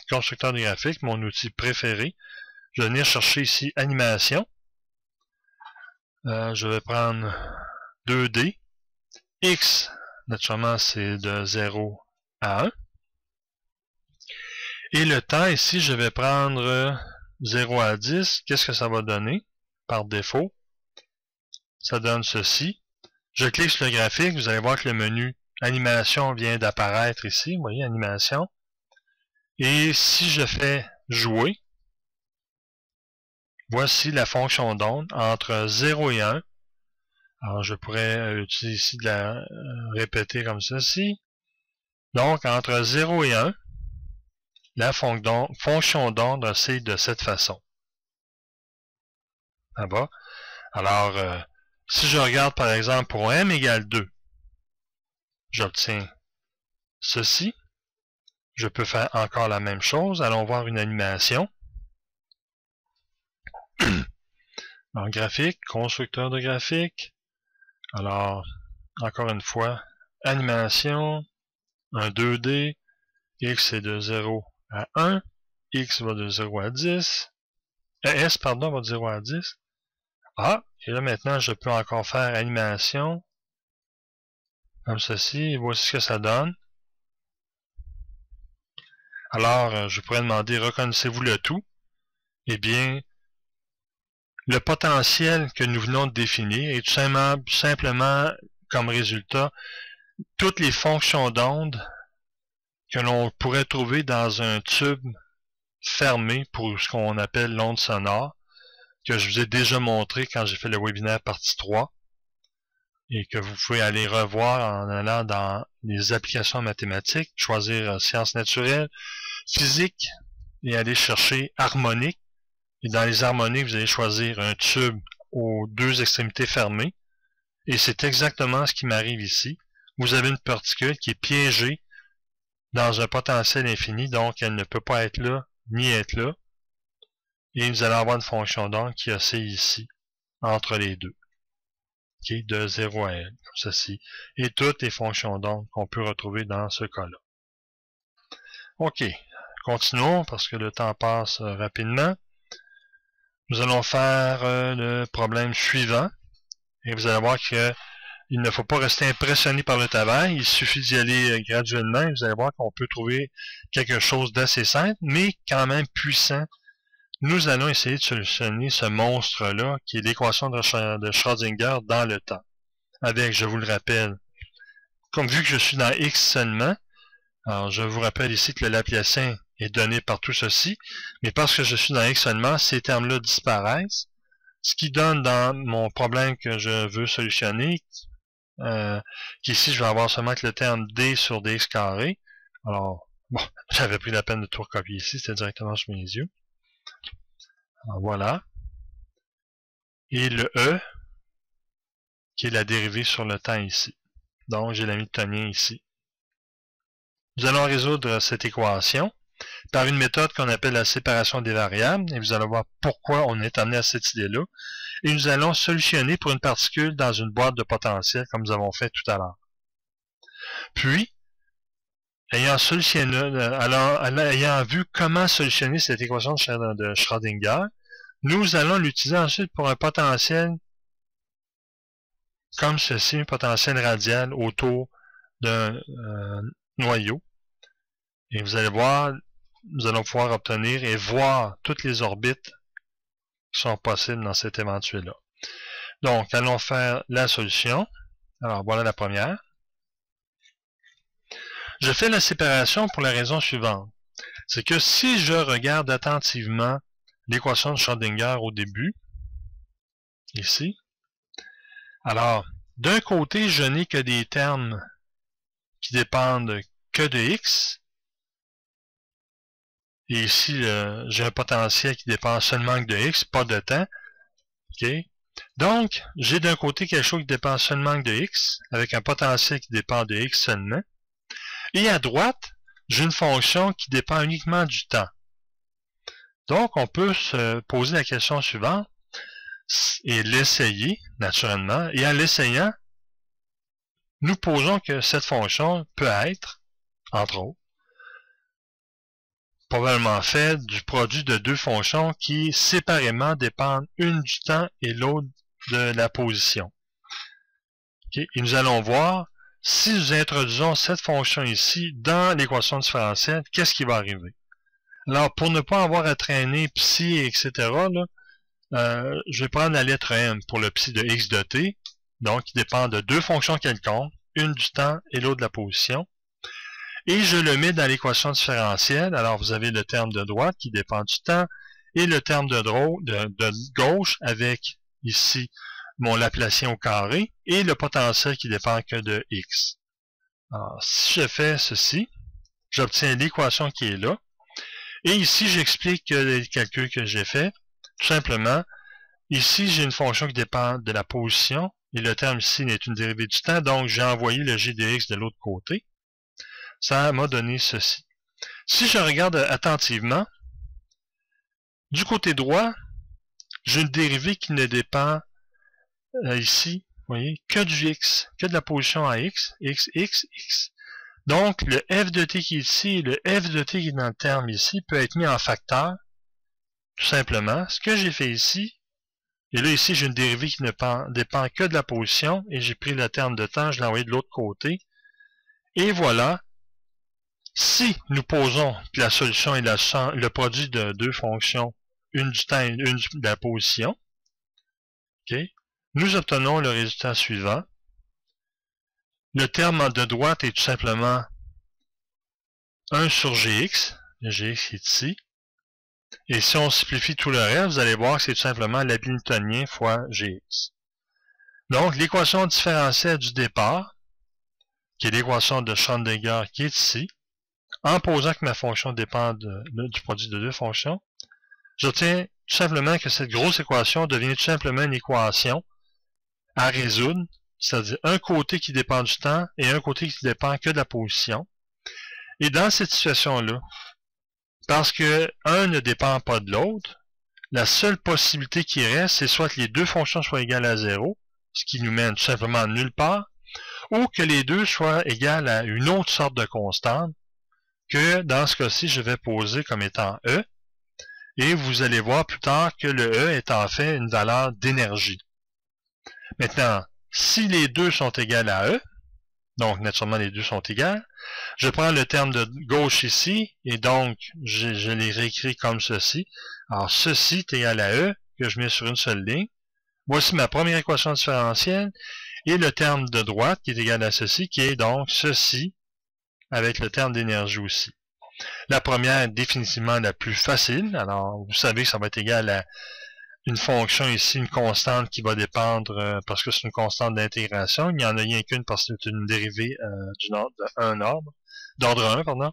constructeur de graphique, mon outil préféré. Je vais venir chercher ici animation. Je vais prendre 2D. X, naturellement, c'est de 0 à 1. Et le temps, ici, je vais prendre 0 à 10. Qu'est-ce que ça va donner par défaut? Ça donne ceci. Je clique sur le graphique. Vous allez voir que le menu animation vient d'apparaître ici. Vous voyez, animation. Et si je fais jouer, voici la fonction d'onde entre 0 et 1. Alors, je pourrais utiliser ici de la répéter comme ceci. Donc, entre 0 et 1, la fonction d'onde, c'est de cette façon. Là-bas. Alors, si je regarde par exemple pour m égale 2, j'obtiens ceci. Je peux faire encore la même chose. Allons voir une animation. En graphique, constructeur de graphique. Alors, encore une fois, animation, un 2D, X est de 0 à 1. x va de 0 à 10. S, pardon, va de 0 à 10. Ah, et là maintenant, je peux encore faire animation. Comme ceci, et voici ce que ça donne. Alors, je pourrais demander, reconnaissez-vous le tout? Eh bien, le potentiel que nous venons de définir est tout simplement comme résultat toutes les fonctions d'onde que l'on pourrait trouver dans un tube fermé pour ce qu'on appelle l'onde sonore, que je vous ai déjà montré quand j'ai fait le webinaire partie 3, et que vous pouvez aller revoir en allant dans les applications mathématiques, choisir sciences naturelles, physique, et aller chercher harmonique. Et dans les harmoniques, vous allez choisir un tube aux deux extrémités fermées. Et c'est exactement ce qui m'arrive ici. Vous avez une particule qui est piégée dans un potentiel infini, donc elle ne peut pas être là, ni être là. Et vous allez avoir une fonction d'onde qui oscille ici, entre les deux. Okay, de 0 à L, comme ceci. Et toutes les fonctions d'onde qu'on peut retrouver dans ce cas-là. OK, continuons parce que le temps passe rapidement. Nous allons faire le problème suivant. Et vous allez voir que il ne faut pas rester impressionné par le travail. Il suffit d'y aller graduellement. Et vous allez voir qu'on peut trouver quelque chose d'assez simple, mais quand même puissant. Nous allons essayer de solutionner ce monstre-là, qui est l'équation de Schrödinger dans le temps. Avec, je vous le rappelle, comme vu que je suis dans X seulement, alors je vous rappelle ici que le Laplacien est donné par tout ceci, mais parce que je suis dans X seulement, ces termes-là disparaissent, ce qui donne dans mon problème que je veux solutionner, qu'ici je vais avoir seulement que le terme D sur dx carré. Alors, bon, j'avais pris la peine de tout recopier ici, c'était directement sous mes yeux. Alors, voilà. Et le E, qui est la dérivée sur le temps ici. Donc, j'ai l'hamiltonien ici. Nous allons résoudre cette équation par une méthode qu'on appelle la séparation des variables, et vous allez voir pourquoi on est amené à cette idée-là. Et nous allons solutionner pour une particule dans une boîte de potentiel, comme nous avons fait tout à l'heure. Puis, ayant vu comment solutionner cette équation de Schrödinger, nous allons l'utiliser ensuite pour un potentiel comme ceci, un potentiel radial autour d'un noyau. Et vous allez voir, nous allons pouvoir obtenir et voir toutes les orbites qui sont possibles dans cet éventuel-là. Donc, allons faire la solution. Alors, voilà la première. Je fais la séparation pour la raison suivante. C'est que si je regarde attentivement l'équation de Schrödinger au début, ici, alors, d'un côté, je n'ai que des termes qui dépendent que de x. Et ici, j'ai un potentiel qui dépend seulement de x, pas de temps. Okay. Donc, j'ai d'un côté quelque chose qui dépend seulement de x, avec un potentiel qui dépend de x seulement. Et à droite, j'ai une fonction qui dépend uniquement du temps. Donc, on peut se poser la question suivante et l'essayer, naturellement. Et en l'essayant, nous posons que cette fonction peut être, entre autres, probablement fait du produit de deux fonctions qui séparément dépendent une du temps et l'autre de la position. Okay. Et nous allons voir, si nous introduisons cette fonction ici dans l'équation différentielle, qu'est-ce qui va arriver? Alors, pour ne pas avoir à traîner psi, etc., là, je vais prendre la lettre m pour le psi de x de t, donc qui dépend de deux fonctions quelconques, une du temps et l'autre de la position. Et je le mets dans l'équation différentielle. Alors, vous avez le terme de droite qui dépend du temps et le terme de gauche avec ici mon Laplacien au carré et le potentiel qui dépend que de x. Alors, si je fais ceci, j'obtiens l'équation qui est là. Et ici, j'explique les calculs que j'ai faits. Tout simplement, ici, j'ai une fonction qui dépend de la position et le terme ici est une dérivée du temps, donc j'ai envoyé le g de x de l'autre côté. Ça m'a donné ceci. Si je regarde attentivement, du côté droit, j'ai une dérivée qui ne dépend ici, vous voyez, que du x, que de la position à x, x, x, x. Donc, le f de t qui est ici et le f de t qui est dans le terme ici peut être mis en facteur, tout simplement. Ce que j'ai fait ici, et là ici j'ai une dérivée qui ne dépend que de la position, et j'ai pris le terme de temps, je l'ai envoyé de l'autre côté, et voilà. Si nous posons que la solution est le produit de deux fonctions, une du temps et une de la position, okay, nous obtenons le résultat suivant. Le terme de droite est tout simplement 1 sur gx, le gx est ici, et si on simplifie tout le reste, vous allez voir que c'est tout simplement l'hamiltonien fois gx. Donc, l'équation différentielle du départ, qui est l'équation de Schrödinger qui est ici, en posant que ma fonction dépend du produit de deux fonctions, j'obtiens tout simplement que cette grosse équation devient tout simplement une équation à résoudre, c'est-à-dire un côté qui dépend du temps et un côté qui dépend que de la position. Et dans cette situation-là, parce que un ne dépend pas de l'autre, la seule possibilité qui reste, c'est soit que les deux fonctions soient égales à 0, ce qui nous mène tout simplement nulle part, ou que les deux soient égales à une autre sorte de constante, que dans ce cas-ci, je vais poser comme étant E, et vous allez voir plus tard que le E est en fait une valeur d'énergie. Maintenant, si les deux sont égales à E, donc naturellement les deux sont égales, je prends le terme de gauche ici, et donc je les réécris comme ceci. Alors ceci est égal à E, que je mets sur une seule ligne. Voici ma première équation différentielle, et le terme de droite qui est égal à ceci, qui est donc ceci, avec le terme d'énergie aussi. La première est définitivement la plus facile, alors vous savez que ça va être égal à une fonction ici, une constante qui va dépendre, parce que c'est une constante d'intégration, il n'y en a rien qu'une parce que c'est une dérivée d'ordre 1, pardon.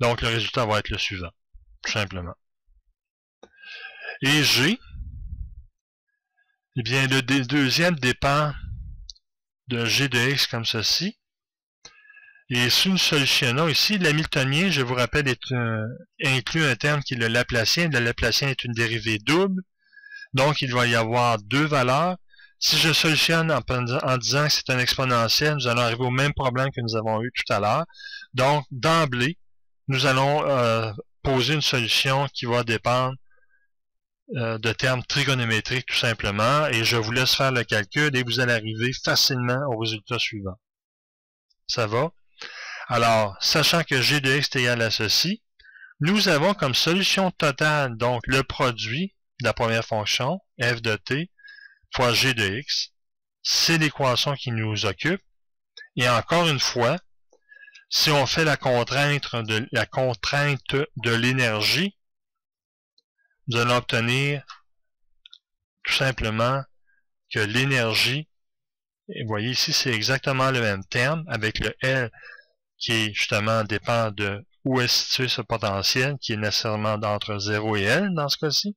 Donc le résultat va être le suivant, tout simplement. Et G, eh bien le deuxième dépend de G de X comme ceci. Et si nous solutionnons ici, l'hamiltonien, je vous rappelle, inclut un terme qui est le Laplacien. Le Laplacien est une dérivée double. Donc, il va y avoir deux valeurs. Si je solutionne en disant que c'est un exponentiel, nous allons arriver au même problème que nous avons eu tout à l'heure. Donc, d'emblée, nous allons poser une solution qui va dépendre de termes trigonométriques tout simplement. Et je vous laisse faire le calcul et vous allez arriver facilement au résultat suivant. Ça va? Alors, sachant que g de x est égal à ceci, nous avons comme solution totale donc le produit de la première fonction, f de t, fois g de x. C'est l'équation qui nous occupe. Et encore une fois, si on fait la contrainte de l'énergie, nous allons obtenir tout simplement que l'énergie, vous voyez ici, c'est exactement le même terme, avec le L qui est justement dépend de où est situé ce potentiel, qui est nécessairement entre 0 et L dans ce cas-ci.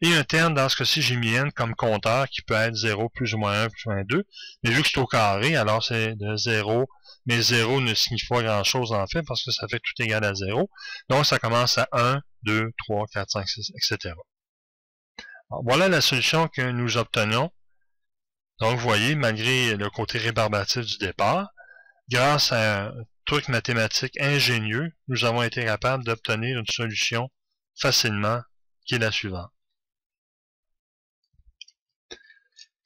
Et un terme, dans ce cas-ci, j'ai mis N comme compteur, qui peut être 0, plus ou moins 1, plus ou moins 2. Mais vu que c'est au carré, alors c'est de 0, mais 0 ne signifie pas grand-chose en fait, parce que ça fait tout égal à 0. Donc ça commence à 1, 2, 3, 4, 5, 6, etc. Alors, voilà la solution que nous obtenons. Donc vous voyez, malgré le côté rébarbatif du départ, grâce à un truc mathématique ingénieux, nous avons été capables d'obtenir une solution facilement, qui est la suivante.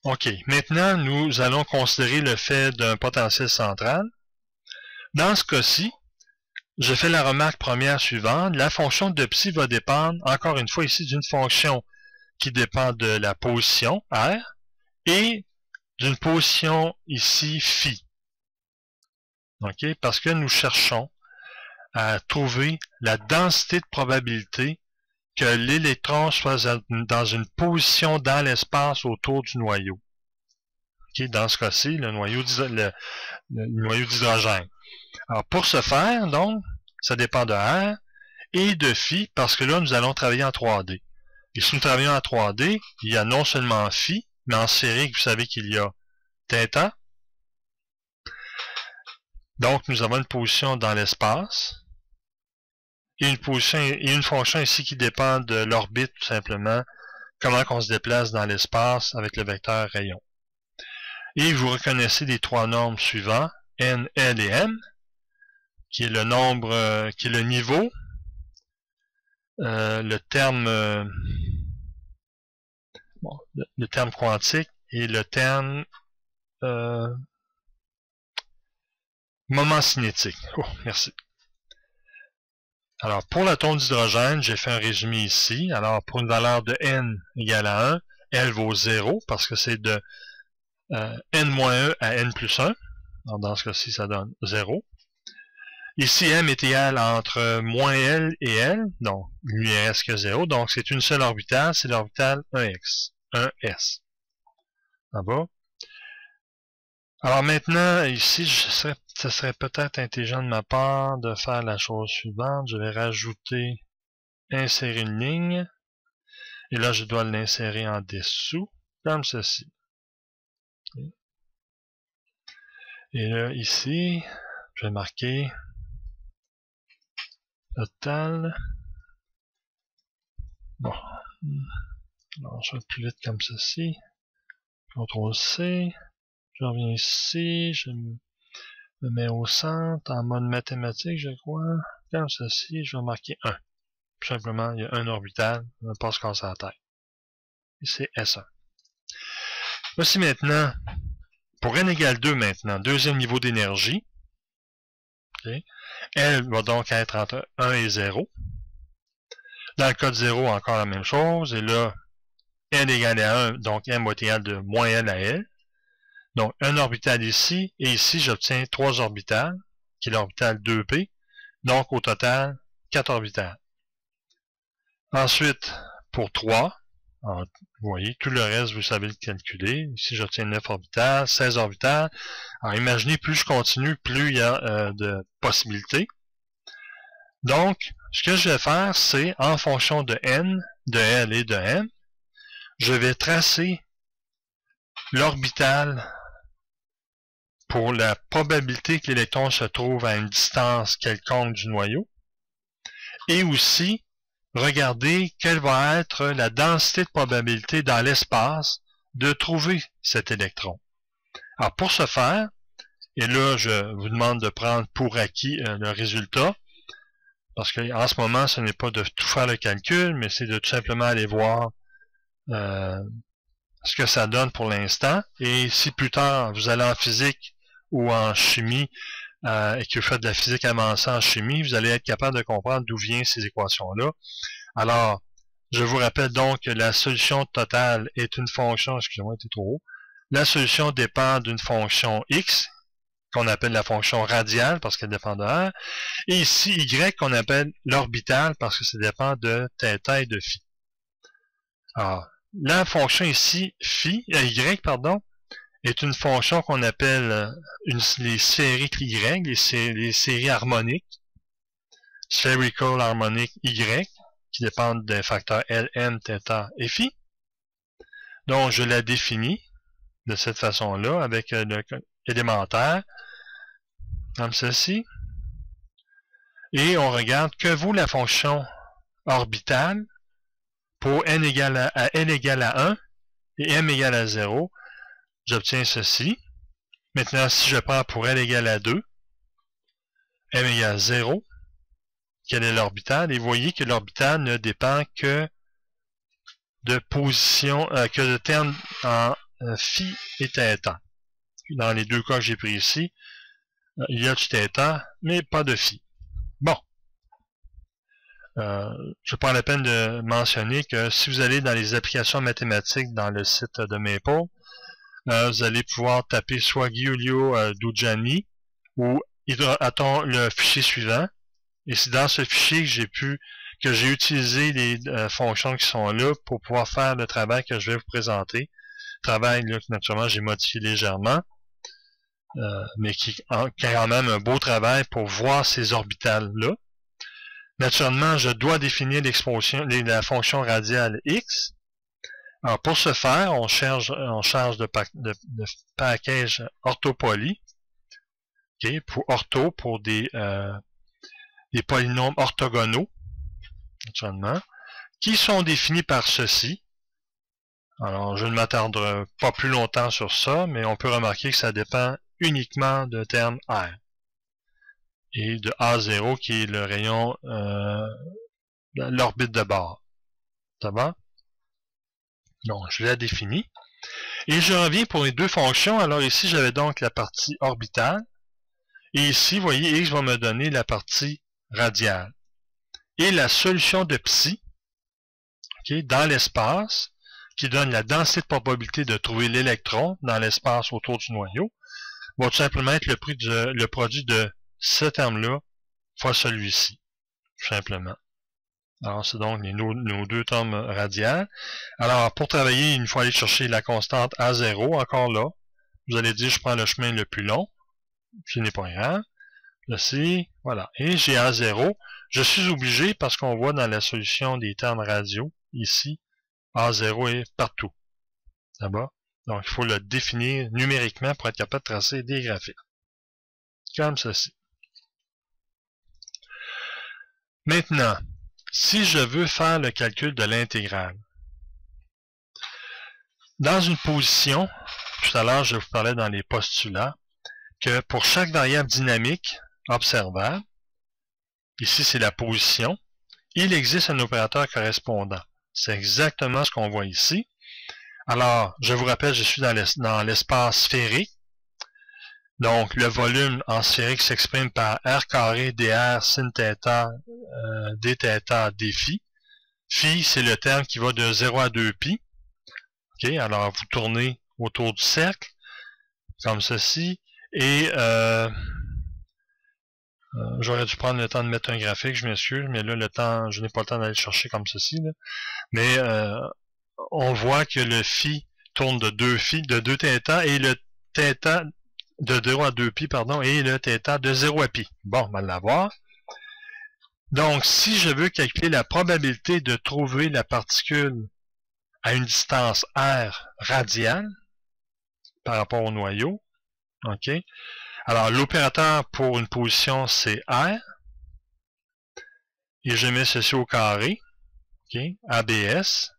OK, maintenant nous allons considérer le fait d'un potentiel central. Dans ce cas-ci, je fais la remarque première suivante. La fonction de psi va dépendre, encore une fois ici, d'une fonction qui dépend de la position, R, et d'une position ici, phi. OK, parce que nous cherchons à trouver la densité de probabilité que l'électron soit dans une position dans l'espace autour du noyau. Okay, dans ce cas-ci, le noyau d'hydrogène. Alors, pour ce faire, donc, ça dépend de R et de phi, parce que là, nous allons travailler en 3D. Et si nous travaillons en 3D, il y a non seulement phi, mais en série, vous savez qu'il y a θ. Donc, nous avons une position dans l'espace. Et une fonction ici qui dépend de l'orbite, tout simplement, comment on se déplace dans l'espace avec le vecteur rayon. Et vous reconnaissez les trois normes suivantes, N, L et M. qui est le nombre, qui est le niveau, le terme bon, le terme quantique et le terme moment cinétique. Oh, merci. Alors, pour l'atome d'hydrogène, j'ai fait un résumé ici. Alors, pour une valeur de n égale à 1, L vaut 0 parce que c'est de n-1 à n plus 1. Alors, dans ce cas-ci, ça donne 0. Ici, m est égal entre moins L et L, donc il lui reste que 0. Donc, c'est une seule orbitale, c'est l'orbitale 1x, 1s. Ça va? Alors maintenant, ici, ce serait peut-être intelligent de ma part de faire la chose suivante. Je vais rajouter, insérer une ligne. Et là, je dois l'insérer en dessous, comme ceci. Et là, ici, je vais marquer total. Bon. Alors, je vais plus vite comme ceci. CTRL-C. Je reviens ici. Je me mets au centre, en mode mathématique, je crois. Comme ceci, je vais marquer 1. Tout simplement, il y a un orbital, on ne pas se casser la tête. Et c'est S1. Voici maintenant, pour n égale 2 maintenant, deuxième niveau d'énergie. Okay. Elle va donc être entre 1 et 0. Dans le cas de 0, encore la même chose. Et là, n égale à 1, donc m va être égal de moins l à l. Donc, un orbital ici, et ici, j'obtiens 3 orbitales, qui est l'orbital 2p. Donc, au total, 4 orbitales. Ensuite, pour 3, alors, vous voyez, tout le reste, vous savez le calculer. Ici, j'obtiens 9 orbitales, 16 orbitales. Alors, imaginez, plus je continue, plus il y a de possibilités. Donc, ce que je vais faire, c'est, en fonction de n, de l et de m, je vais tracer l'orbital pour la probabilité que l'électron se trouve à une distance quelconque du noyau, et aussi regarder quelle va être la densité de probabilité dans l'espace de trouver cet électron. Alors pour ce faire, et là je vous demande de prendre pour acquis le résultat, parce qu'en ce moment ce n'est pas de tout faire le calcul, mais c'est de tout simplement aller voir ce que ça donne pour l'instant, et si plus tard vous allez en physique ou en chimie, et que vous faites de la physique avancée en chimie, vous allez être capable de comprendre d'où viennent ces équations-là. Alors, je vous rappelle donc que la solution totale est une fonction, excusez-moi, c'était trop haut. La solution dépend d'une fonction x, qu'on appelle la fonction radiale, parce qu'elle dépend de r, et ici, y, qu'on appelle l'orbital, parce que ça dépend de θ et de phi. Alors, la fonction ici, y, est une fonction qu'on appelle les séries Y, les séries harmoniques, spherical harmonic Y, qui dépendent des facteurs L, M, θ et phi. Donc, je la définis de cette façon-là, avec l'élémentaire, comme ceci. Et on regarde que vaut la fonction orbitale pour n égale à L égale à 1 et M égale à 0. J'obtiens ceci. Maintenant, si je prends pour L égale à 2, M égale à 0, quel est l'orbital? Et vous voyez que l'orbital ne dépend que de position, que de termes en phi et θ. Dans les deux cas que j'ai pris ici, il y a du θ, mais pas de phi. Bon. Je prends la peine de mentionner que si vous allez dans les applications mathématiques dans le site de Maple, vous allez pouvoir taper soit Giulio Dujani ou le fichier suivant. Et c'est dans ce fichier que j'ai utilisé les fonctions qui sont là pour pouvoir faire le travail que je vais vous présenter. Travail là, que naturellement j'ai modifié légèrement, mais qui est quand même un beau travail pour voir ces orbitales-là. Naturellement, je dois définir la fonction radiale x. Alors, pour ce faire, on charge de package orthopoly, okay, pour des polynômes orthogonaux, naturellement, qui sont définis par ceci. Alors, je ne m'attarderai pas plus longtemps sur ça, mais on peut remarquer que ça dépend uniquement d'un terme R. et de A0 qui est le rayon, l'orbite de bord. Ça va? Donc, je la définis. Et je reviens pour les deux fonctions. Alors ici, j'avais donc la partie orbitale. Et ici, vous voyez, X va me donner la partie radiale. Et la solution de psi, okay, dans l'espace, qui donne la densité de probabilité de trouver l'électron dans l'espace autour du noyau, va tout simplement être le produit de ce terme-là fois celui-ci, tout simplement. Alors, c'est donc nos deux termes radiales. Alors, pour travailler, il faut aller chercher la constante A0, encore là. Vous allez dire, je prends le chemin le plus long, ce n'est pas grave. Ici, voilà. Et j'ai A0. Je suis obligé, parce qu'on voit dans la solution des termes radiaux, ici, A0 est partout. Là-bas. Donc, il faut le définir numériquement pour être capable de tracer des graphiques. Comme ceci. Maintenant, si je veux faire le calcul de l'intégrale, dans une position, tout à l'heure je vous parlais dans les postulats, que pour chaque variable dynamique observable, ici c'est la position, il existe un opérateur correspondant. C'est exactement ce qu'on voit ici. Alors, je vous rappelle, je suis dans l'espace sphérique. Donc, le volume en sphérique s'exprime par r carré dr sin θ dθ dφ. Phi, c'est le terme qui va de 0 à 2π. Okay, alors, vous tournez autour du cercle, comme ceci, et j'aurais dû prendre le temps de mettre un graphique, je m'excuse, mais là, je n'ai pas le temps d'aller le chercher comme ceci. Là. Mais on voit que le phi tourne de 2 θ, et le θ de 0 à 2π, pardon, et le θ de 0 à π. Bon, on va l'avoir. Donc, si je veux calculer la probabilité de trouver la particule à une distance r radiale par rapport au noyau, ok. Alors, l'opérateur pour une position, c'est r, et je mets ceci au carré, ok, ABS,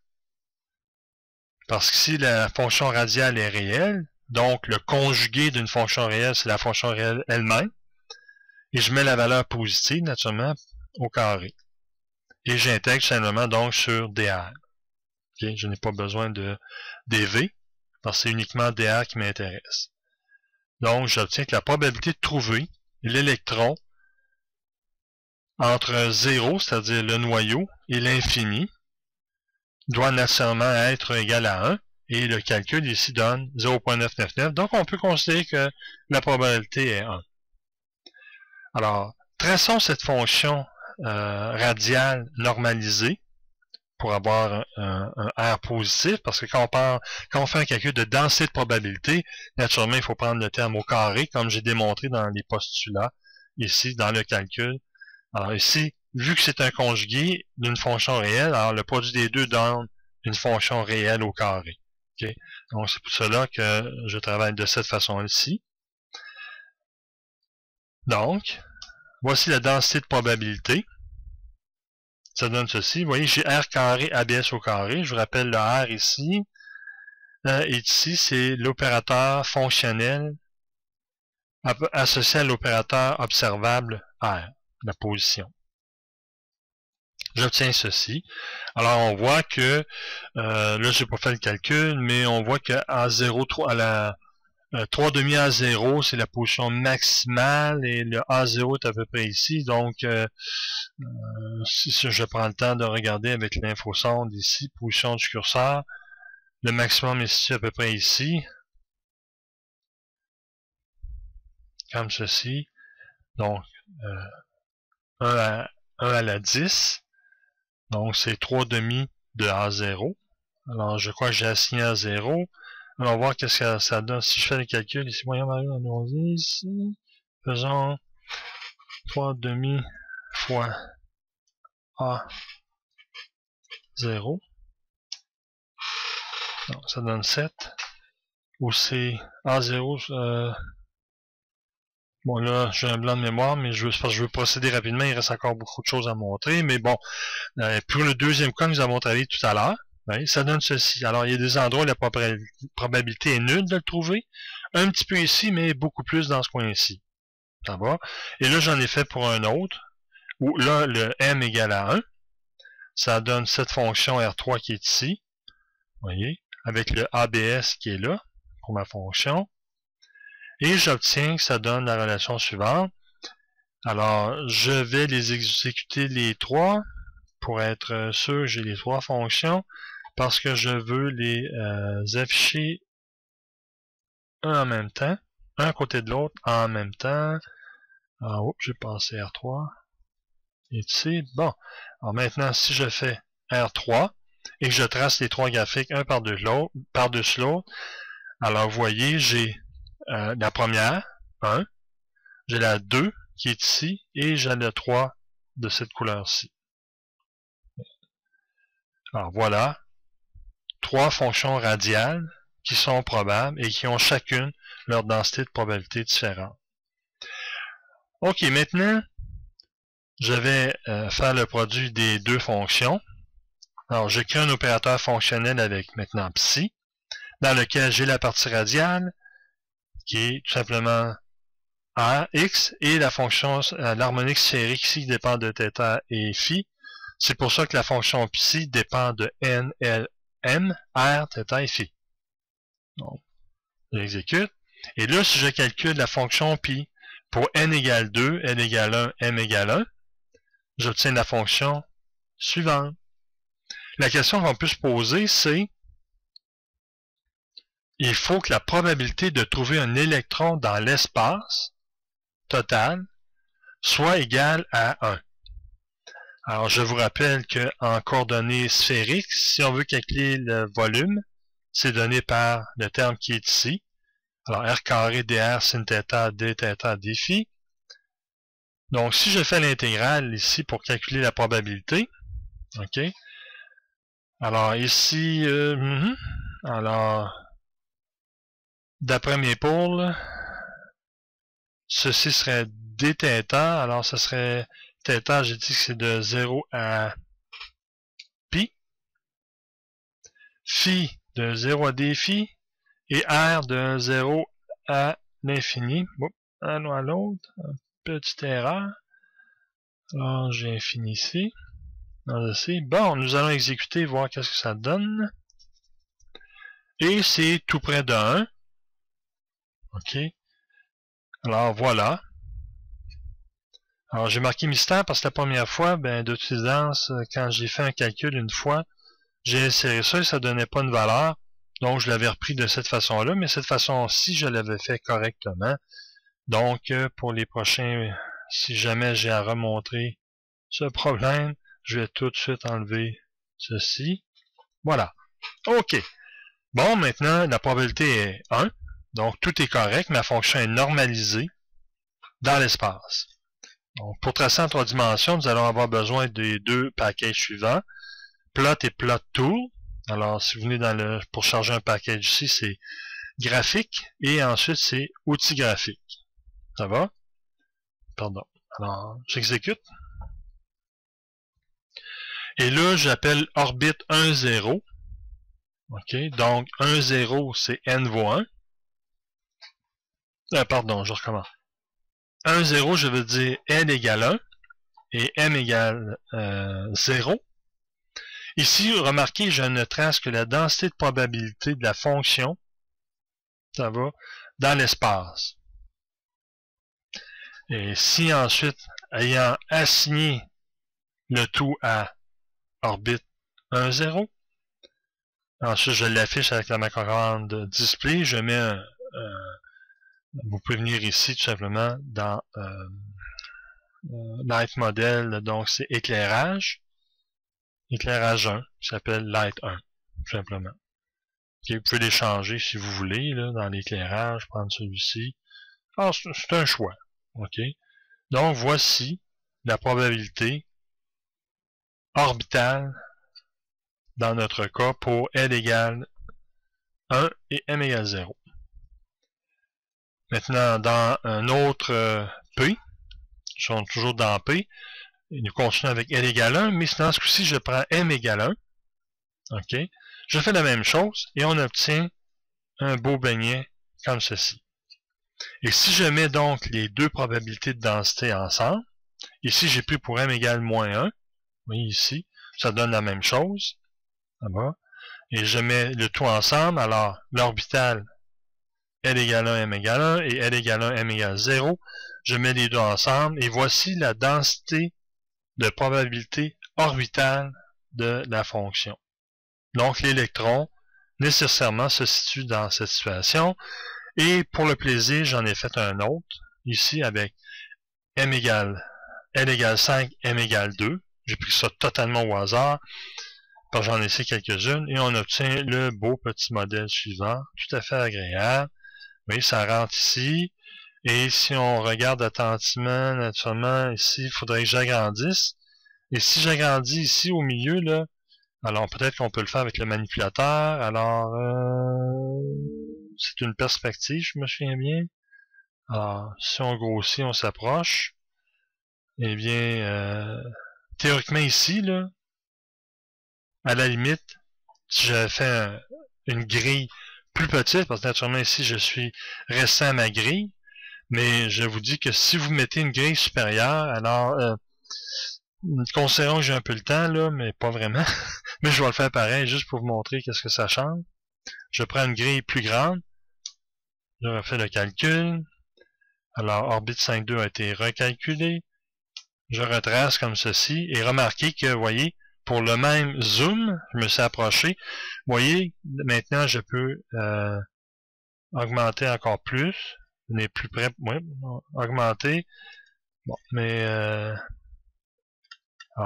parce que si la fonction radiale est réelle, donc le conjugué d'une fonction réelle, c'est la fonction réelle elle-même, et je mets la valeur positive, naturellement, au carré. Et j'intègre simplement donc sur dr. Okay? Je n'ai pas besoin de dv, parce que c'est uniquement dr qui m'intéresse. Donc, j'obtiens que la probabilité de trouver l'électron entre 0, c'est-à-dire le noyau, et l'infini, doit nécessairement être égal à 1, et le calcul ici donne 0.999. Donc, on peut considérer que la probabilité est 1. Alors, traçons cette fonction radiale normalisée pour avoir un R positif, parce que quand on fait un calcul de densité de probabilité, naturellement, il faut prendre le terme au carré, comme j'ai démontré dans les postulats, ici, dans le calcul. Alors ici, vu que c'est un conjugué d'une fonction réelle, alors le produit des deux donne une fonction réelle au carré. Okay? Donc, c'est pour cela que je travaille de cette façon-ci. Donc, voici la densité de probabilité. Ça donne ceci. Vous voyez, j'ai R carré ABS au carré. Je vous rappelle le R ici. Et ici, c'est l'opérateur fonctionnel associé à l'opérateur observable R, la position. J'obtiens ceci. Alors, on voit que, là, je n'ai pas fait le calcul, mais on voit que A0, à la 3,5 A0, c'est la position maximale, et le A0 est à peu près ici. Donc, si je prends le temps de regarder avec l'infosonde ici, position du curseur, le maximum est situé à peu près ici, comme ceci. Donc, 1 à la 10. Donc, c'est 3,5 de A0. Alors, je crois que j'ai assigné A0. Alors, on va voir qu'est-ce que ça donne. Si je fais les calculs, ici, voyons, allons-y, ici. Faisons 3,5 fois A0. Donc, ça donne 7. Ou c'est A0. Bon, là, j'ai un blanc de mémoire, mais je veux procéder rapidement. Il reste encore beaucoup de choses à montrer. Mais bon, pour le deuxième cas que nous avons travaillé tout à l'heure, ça donne ceci. Alors, il y a des endroits où la probabilité est nulle de le trouver. Un petit peu ici, mais beaucoup plus dans ce coin-ci. Ça va? Et là, j'en ai fait pour un autre, où là, le m égale à 1. Ça donne cette fonction R3 qui est ici. Vous voyez? Avec le ABS qui est là, pour ma fonction. Et j'obtiens que ça donne la relation suivante. Alors, je vais les exécuter les trois, pour être sûr que j'ai les trois fonctions, parce que je veux les afficher un en même temps, un à côté de l'autre en même temps. Ah, oups, j'ai passé R3. Et ici, bon. Alors maintenant, si je fais R3 et que je trace les trois graphiques un par-dessus l'autre, alors vous voyez, j'ai la première, 1, j'ai la 2 qui est ici, et j'ai la 3 de cette couleur-ci. Alors voilà, trois fonctions radiales qui sont probables et qui ont chacune leur densité de probabilité différente. Ok, maintenant, je vais faire le produit des deux fonctions. Alors, j'écris un opérateur fonctionnel avec maintenant psi, dans lequel j'ai la partie radiale, qui est tout simplement R, X, et la fonction, l'harmonique sphérique ici dépend de θ et phi. C'est pour ça que la fonction psi dépend de n, l, m, r, θ et phi. Donc, j'exécute. Et là, si je calcule la fonction pi pour n égale 2, n égale 1, m égale 1, j'obtiens la fonction suivante. La question qu'on peut se poser, c'est il faut que la probabilité de trouver un électron dans l'espace total soit égale à 1. Alors, je vous rappelle qu'en coordonnées sphériques, si on veut calculer le volume, c'est donné par le terme qui est ici. Alors, r carré dr sin θ dθ dφ. Donc, si je fais l'intégrale ici pour calculer la probabilité, ok. Alors, ici, alors, d'après mes pôles, ceci serait dθ, alors ce serait θ, j'ai dit que c'est de 0 à pi, phi de 0 à dφ, et r de 0 à l'infini. Allons à l'autre, petite erreur. Alors, j'ai infini ici. Bon, nous allons exécuter, voir qu'est-ce que ça donne. Et c'est tout près de 1. OK. Alors, voilà. Alors, j'ai marqué mystère parce que la première fois, ben, de toute évidence, quand j'ai fait un calcul une fois, j'ai inséré ça et ça donnait pas une valeur. Donc, je l'avais repris de cette façon-là, mais cette façon-ci, je l'avais fait correctement. Donc, pour les prochains, si jamais j'ai à remontrer ce problème, je vais tout de suite enlever ceci. Voilà. OK. Bon, maintenant, la probabilité est 1. Donc, tout est correct. Ma fonction est normalisée dans l'espace. Donc, pour tracer en 3 dimensions, nous allons avoir besoin des deux packages suivants. Plot et Plot Tool. Alors, si vous venez pour charger un package ici, c'est graphique. Et ensuite, c'est outils graphiques. Ça va? Pardon. Alors, j'exécute. Et là, j'appelle orbite 1, 0. OK, donc 1, 0, c'est n vaut 1. Pardon, je recommence. 1, 0, je veux dire n égale 1 et m égale 0. Ici, remarquez, je ne trace que la densité de probabilité de la fonction, ça va, dans l'espace. Et si ensuite, ayant assigné le tout à orbite 1, 0, ensuite je l'affiche avec ma commande display, je mets vous pouvez venir ici tout simplement dans Light Model, donc c'est éclairage. Éclairage 1, qui s'appelle Light 1, tout simplement. Okay, vous pouvez les changer si vous voulez, là, dans l'éclairage, prendre celui-ci. Alors, c'est un choix. OK? Donc, voici la probabilité orbitale, dans notre cas, pour L égale 1 et M égale 0. Maintenant, dans un autre P, ils sont toujours dans P, et nous continuons avec L égale 1, mais dans ce coup-ci, je prends M égale 1. OK? Je fais la même chose, et on obtient un beau beignet comme ceci. Et si je mets donc les deux probabilités de densité ensemble, ici j'ai pris pour m égale moins 1, vous voyez ici, ça donne la même chose, là-bas, et je mets le tout ensemble, alors l'orbital L égale 1, M égale 1, et L égale 1, M égale 0, je mets les deux ensemble, et voici la densité de probabilité orbitale de la fonction. Donc l'électron, nécessairement, se situe dans cette situation, et pour le plaisir, j'en ai fait un autre, ici avec L égale 5, M égale 2, j'ai pris ça totalement au hasard, parce que j'en ai essayé quelques-unes, et on obtient le beau petit modèle suivant, tout à fait agréable. Oui, ça rentre ici. Et si on regarde attentivement, naturellement, ici, il faudrait que j'agrandisse. Et si j'agrandis ici au milieu, là, alors peut-être qu'on peut le faire avec le manipulateur. Alors, c'est une perspective, je me souviens bien. Alors, si on grossit, on s'approche. Eh bien, théoriquement ici, là, à la limite, si j'avais fait une grille plus petite, parce que naturellement ici je suis restant à ma grille, mais je vous dis que si vous mettez une grille supérieure, alors considérons que j'ai un peu le temps là, mais pas vraiment, mais je vais le faire pareil juste pour vous montrer qu'est-ce que ça change. Je prends une grille plus grande, je refais le calcul, alors orbite 5.2 a été recalculé, je retrace comme ceci, et remarquez que, vous voyez, pour le même zoom, je me suis approché. Vous voyez, maintenant, je peux augmenter encore plus. On est plus près. Oui, augmenter. Bon, mais alors,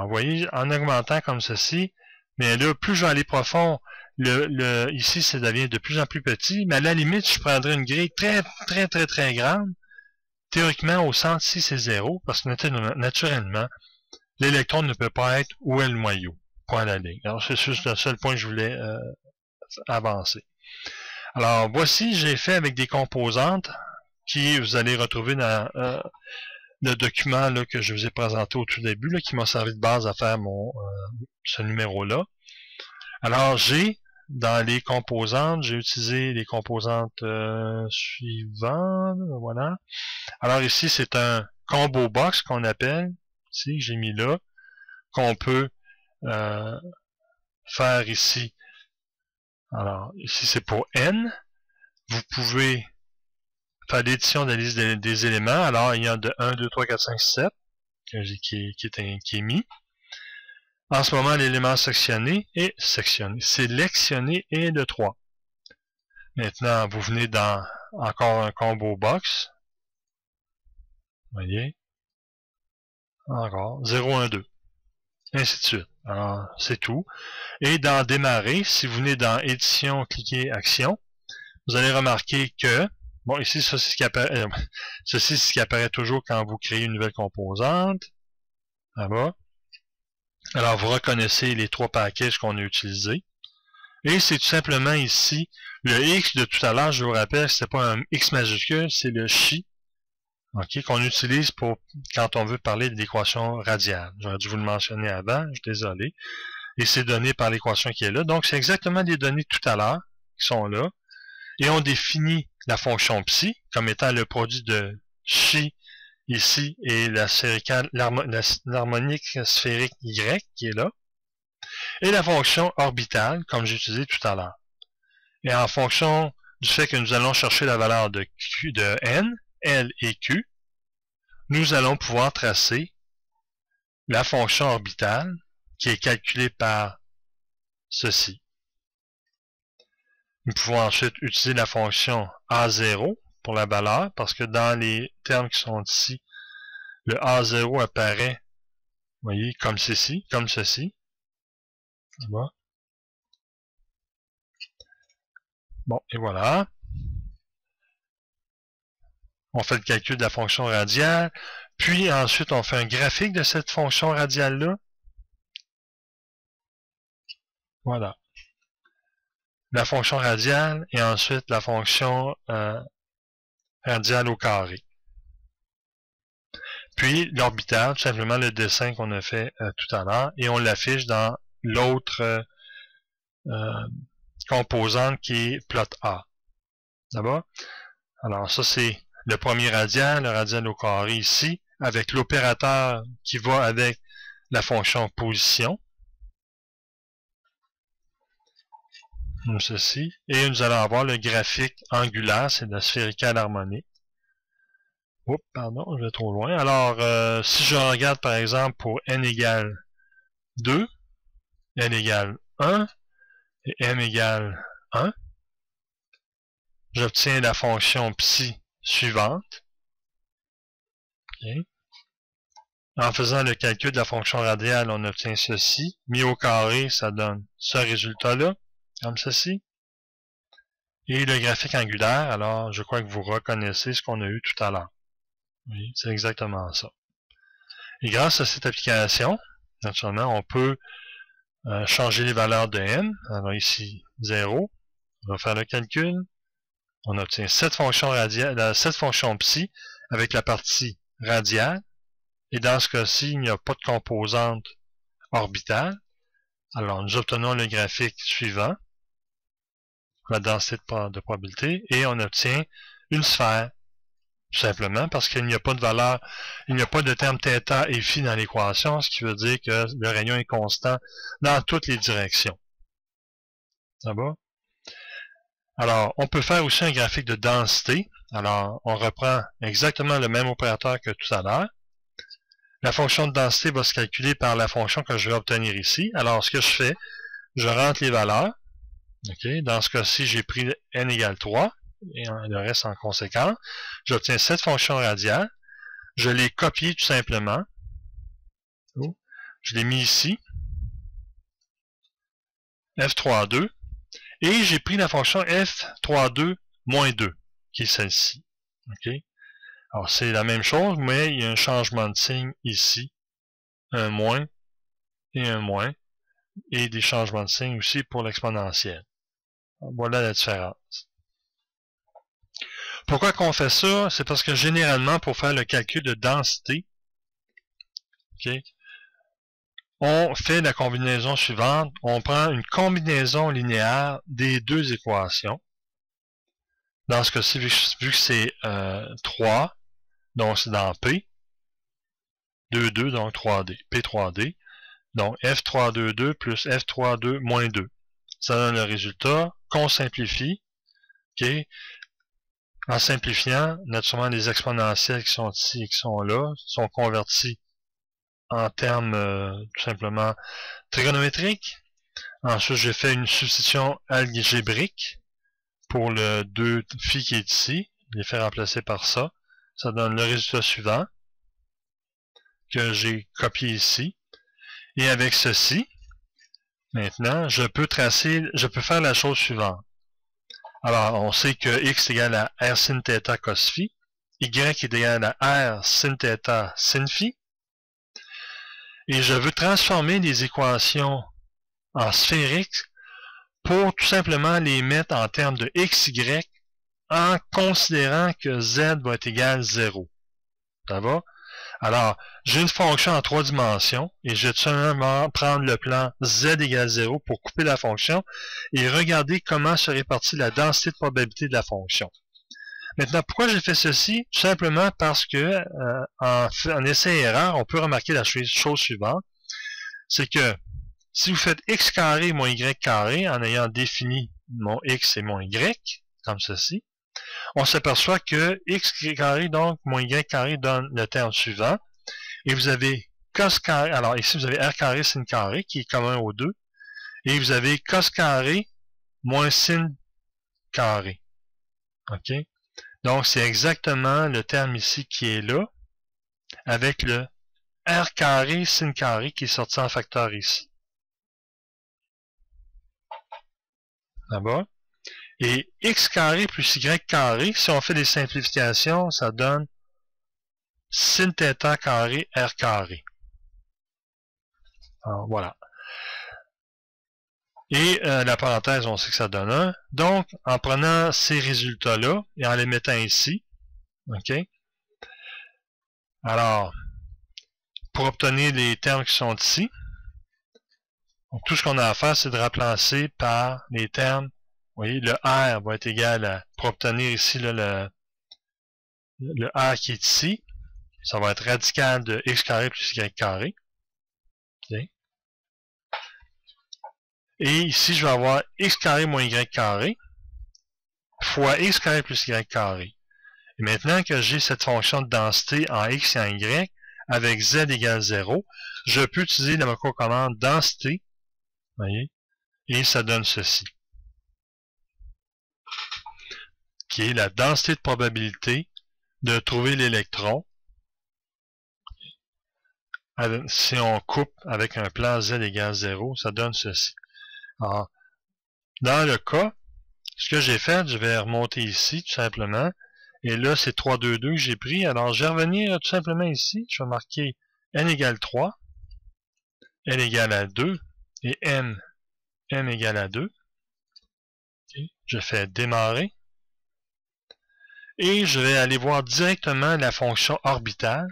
vous voyez, en augmentant comme ceci, mais là, plus je vais aller profond, ici, ça devient de plus en plus petit. Mais à la limite, je prendrais une grille très grande. Théoriquement, au centre, ici, c'est 0, parce que naturellement, l'électron ne peut pas être où est le noyau. Point à la ligne. Alors, c'est juste le seul point que je voulais avancer. Alors, voici, j'ai fait avec des composantes qui vous allez retrouver dans le document là, que je vous ai présenté au tout début, là, qui m'a servi de base à faire ce numéro-là. Alors, dans les composantes, j'ai utilisé les composantes suivantes. Voilà. Alors ici, c'est un combo box qu'on appelle, ici, que j'ai mis là, qu'on peut faire ici. Alors, ici, c'est pour N. Vous pouvez faire l'édition de la liste des éléments. Alors, il y a de 1, 2, 3, 4, 5, 7 qui est mis. En ce moment, l'élément sélectionné est sélectionné est le 3. Maintenant, vous venez dans encore un combo box. Vous voyez? Encore 0, 1, 2. Ainsi de suite. Alors, c'est tout. Et dans démarrer, si vous venez dans édition, cliquez action, vous allez remarquer que, bon, ici, ceci c'est ce qui apparaît toujours quand vous créez une nouvelle composante. Là-bas. Alors, vous reconnaissez les trois packages qu'on a utilisés. Et c'est tout simplement ici, le X de tout à l'heure, je vous rappelle, c'était pas un X majuscule, c'est le chi, okay, qu'on utilise pour quand on veut parler de l'équation radiale. J'aurais dû vous le mentionner avant, je suis désolé. Et c'est donné par l'équation qui est là. Donc, c'est exactement les données tout à l'heure qui sont là. Et on définit la fonction psi comme étant le produit de chi ici et l'harmonique sphérique y qui est là. Et la fonction orbitale comme j'ai utilisé tout à l'heure. Et en fonction du fait que nous allons chercher la valeur de Q, de N, L et Q, nous allons pouvoir tracer la fonction orbitale qui est calculée par ceci. Nous pouvons ensuite utiliser la fonction A0 pour la valeur, parce que dans les termes qui sont ici, le A0 apparaît, vous voyez, comme ceci. Bon, et voilà. On fait le calcul de la fonction radiale, puis ensuite on fait un graphique de cette fonction radiale-là. Voilà. La fonction radiale et ensuite la fonction radiale au carré. Puis l'orbital, tout simplement le dessin qu'on a fait tout à l'heure, et on l'affiche dans l'autre composante qui est plot A. D'abord. Alors ça c'est le premier radial, le radial au carré ici, avec l'opérateur qui va avec la fonction position, comme ceci, et nous allons avoir le graphique angulaire, c'est la sphérical harmonique. Oups, pardon, je vais trop loin. Alors, si je regarde par exemple pour n égale 2, n égale 1, et m égale 1, j'obtiens la fonction psi suivante. Okay. En faisant le calcul de la fonction radiale, on obtient ceci. Mis au carré, ça donne ce résultat-là, comme ceci. Et le graphique angulaire, alors je crois que vous reconnaissez ce qu'on a eu tout à l'heure. Oui, c'est exactement ça. Et grâce à cette application, naturellement, on peut changer les valeurs de n. Alors ici, 0. On va faire le calcul. On obtient cette fonction radiale, cette fonction psi avec la partie radiale. Et dans ce cas-ci, il n'y a pas de composante orbitale. Alors, nous obtenons le graphique suivant, la densité de probabilité, et on obtient une sphère, tout simplement, parce qu'il n'y a pas de valeur, il n'y a pas de terme θ et phi dans l'équation, ce qui veut dire que le rayon est constant dans toutes les directions. Ça va? Alors, on peut faire aussi un graphique de densité. Alors, on reprend exactement le même opérateur que tout à l'heure. La fonction de densité va se calculer par la fonction que je vais obtenir ici. Alors, ce que je fais, je rentre les valeurs. Okay. Dans ce cas-ci, j'ai pris n égale 3, et le reste en conséquence. J'obtiens cette fonction radiale. Je l'ai copiée tout simplement. Je l'ai mis ici. f32. Et j'ai pris la fonction f32 moins 2, qui est celle-ci. Okay. Alors, c'est la même chose, mais il y a un changement de signe ici. Un moins et un moins. Et des changements de signe aussi pour l'exponentielle. Voilà la différence. Pourquoi qu'on fait ça? C'est parce que généralement, pour faire le calcul de densité, okay, on fait la combinaison suivante. On prend une combinaison linéaire des deux équations. Dans ce cas-ci, vu que c'est 3, donc c'est dans P, 2,2, donc 3D, P3D. Donc F322 plus F32 moins 2. Ça donne le résultat qu'on simplifie. Okay. En simplifiant, naturellement, les exponentielles qui sont ici et qui sont là sont converties en termes tout simplement trigonométriques. Ensuite, j'ai fait une substitution algébrique pour le 2 phi qui est ici. Je l'ai fait remplacer par ça. Ça donne le résultat suivant que j'ai copié ici. Et avec ceci, maintenant, je peux faire la chose suivante. Alors, on sait que x est égal à r sin θ cos phi, y est égal à r sin θ sin phi, et je veux transformer les équations en sphériques pour tout simplement les mettre en termes de x, y, en considérant que z va être égal à 0. Ça va? Alors, j'ai une fonction en 3 dimensions et je vais tout simplement prendre le plan z égale 0 pour couper la fonction et regarder comment se répartit la densité de probabilité de la fonction. Maintenant, pourquoi j'ai fait ceci? Tout simplement parce que en essai-erreur, on peut remarquer la chose suivante, c'est que si vous faites x carré moins y carré en ayant défini mon x et mon y, comme ceci, on s'aperçoit que x carré, donc, moins y carré donne le terme suivant. Et vous avez cos carré, alors ici vous avez r carré sin carré, qui est commun aux deux. Et vous avez cos carré moins sin carré. OK? Donc, c'est exactement le terme ici qui est là, avec le r carré sin carré qui est sorti en facteur ici. Là-bas. Et x carré plus y carré, si on fait des simplifications, ça donne sin θ carré r carré. Alors, voilà. Et la parenthèse, on sait que ça donne 1. Donc, en prenant ces résultats-là et en les mettant ici, OK? Alors, pour obtenir les termes qui sont ici, donc, tout ce qu'on a à faire, c'est de remplacer par les termes. Vous voyez, le R va être égal à, pour obtenir ici là, le A qui est ici, ça va être radical de x carré plus y carré. Okay. Et ici, je vais avoir x carré moins y carré fois x carré plus y carré. Et maintenant que j'ai cette fonction de densité en x et en y, avec z égale 0, je peux utiliser la commande densité, voyez, et ça donne ceci, qui est la densité de probabilité de trouver l'électron si on coupe avec un plan z égale 0, ça donne ceci. Alors, dans le cas, ce que j'ai fait, je vais remonter ici, tout simplement, et là, c'est 3, 2, 2 que j'ai pris. Alors, je vais revenir tout simplement ici, je vais marquer n égale 3, n égale à 2, et m égale à 2. Okay. Je fais démarrer. Et je vais aller voir directement la fonction orbitale.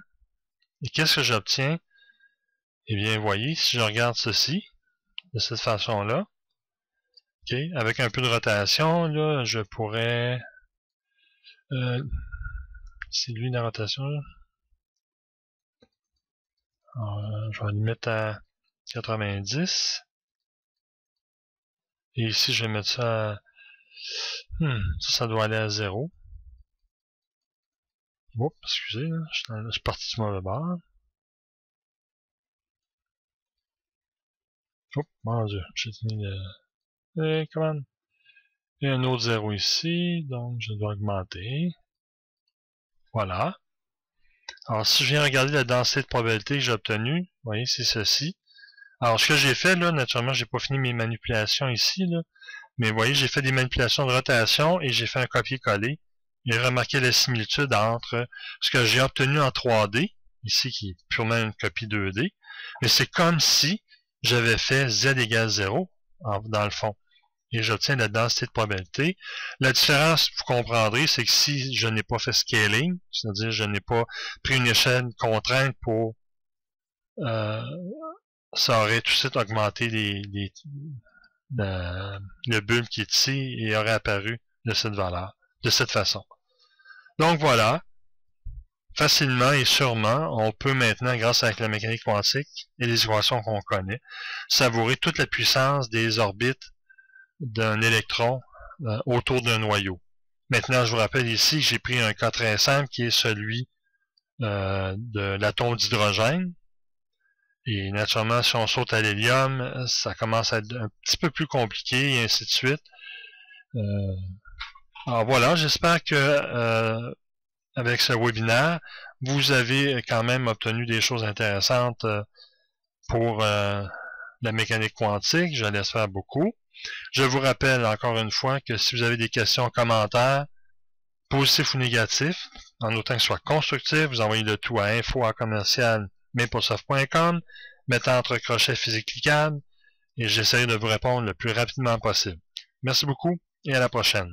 Et qu'est-ce que j'obtiens? Eh bien, vous voyez, si je regarde ceci, de cette façon-là, okay, avec un peu de rotation, là, je pourrais... c'est lui la rotation, là. Alors, je vais le mettre à 90. Et ici, je vais mettre ça à... ça doit aller à 0. Oups, excusez, là, je suis parti du mauvais bord. Oups, mon Dieu, j'ai tenu le... comment? Et un autre 0 ici, donc je dois augmenter. Voilà. Alors, si je viens regarder la densité de probabilité que j'ai obtenue, vous voyez, c'est ceci. Alors, ce que j'ai fait, là, naturellement, j'ai pas fini mes manipulations ici, là. Mais vous voyez, j'ai fait des manipulations de rotation et j'ai fait un copier-coller. Et remarquez la similitude entre ce que j'ai obtenu en 3D, ici qui est purement une copie 2D, mais c'est comme si j'avais fait z égale 0, dans le fond. Et j'obtiens la densité de probabilité. La différence, vous comprendrez, c'est que si je n'ai pas fait scaling, c'est-à-dire je n'ai pas pris une échelle contrainte pour... ça aurait tout de suite augmenté le bulbe qui est ici et aurait apparu de cette valeur, de cette façon. Donc voilà, facilement et sûrement, on peut maintenant, grâce à la mécanique quantique et les équations qu'on connaît, savourer toute la puissance des orbites d'un électron autour d'un noyau. Maintenant, je vous rappelle ici que j'ai pris un cas très simple qui est celui de l'atome d'hydrogène. Et naturellement, si on saute à l'hélium, ça commence à être un petit peu plus compliqué et ainsi de suite. Alors voilà, j'espère que avec ce webinaire, vous avez quand même obtenu des choses intéressantes pour la mécanique quantique. Je l'espère beaucoup. Je vous rappelle encore une fois que si vous avez des questions, commentaires, positifs ou négatifs, en autant que ce soit constructif, vous envoyez le tout à info@commercial-maplesoft.com, mettant entre crochets physique cliquable, et j'essaierai de vous répondre le plus rapidement possible. Merci beaucoup et à la prochaine.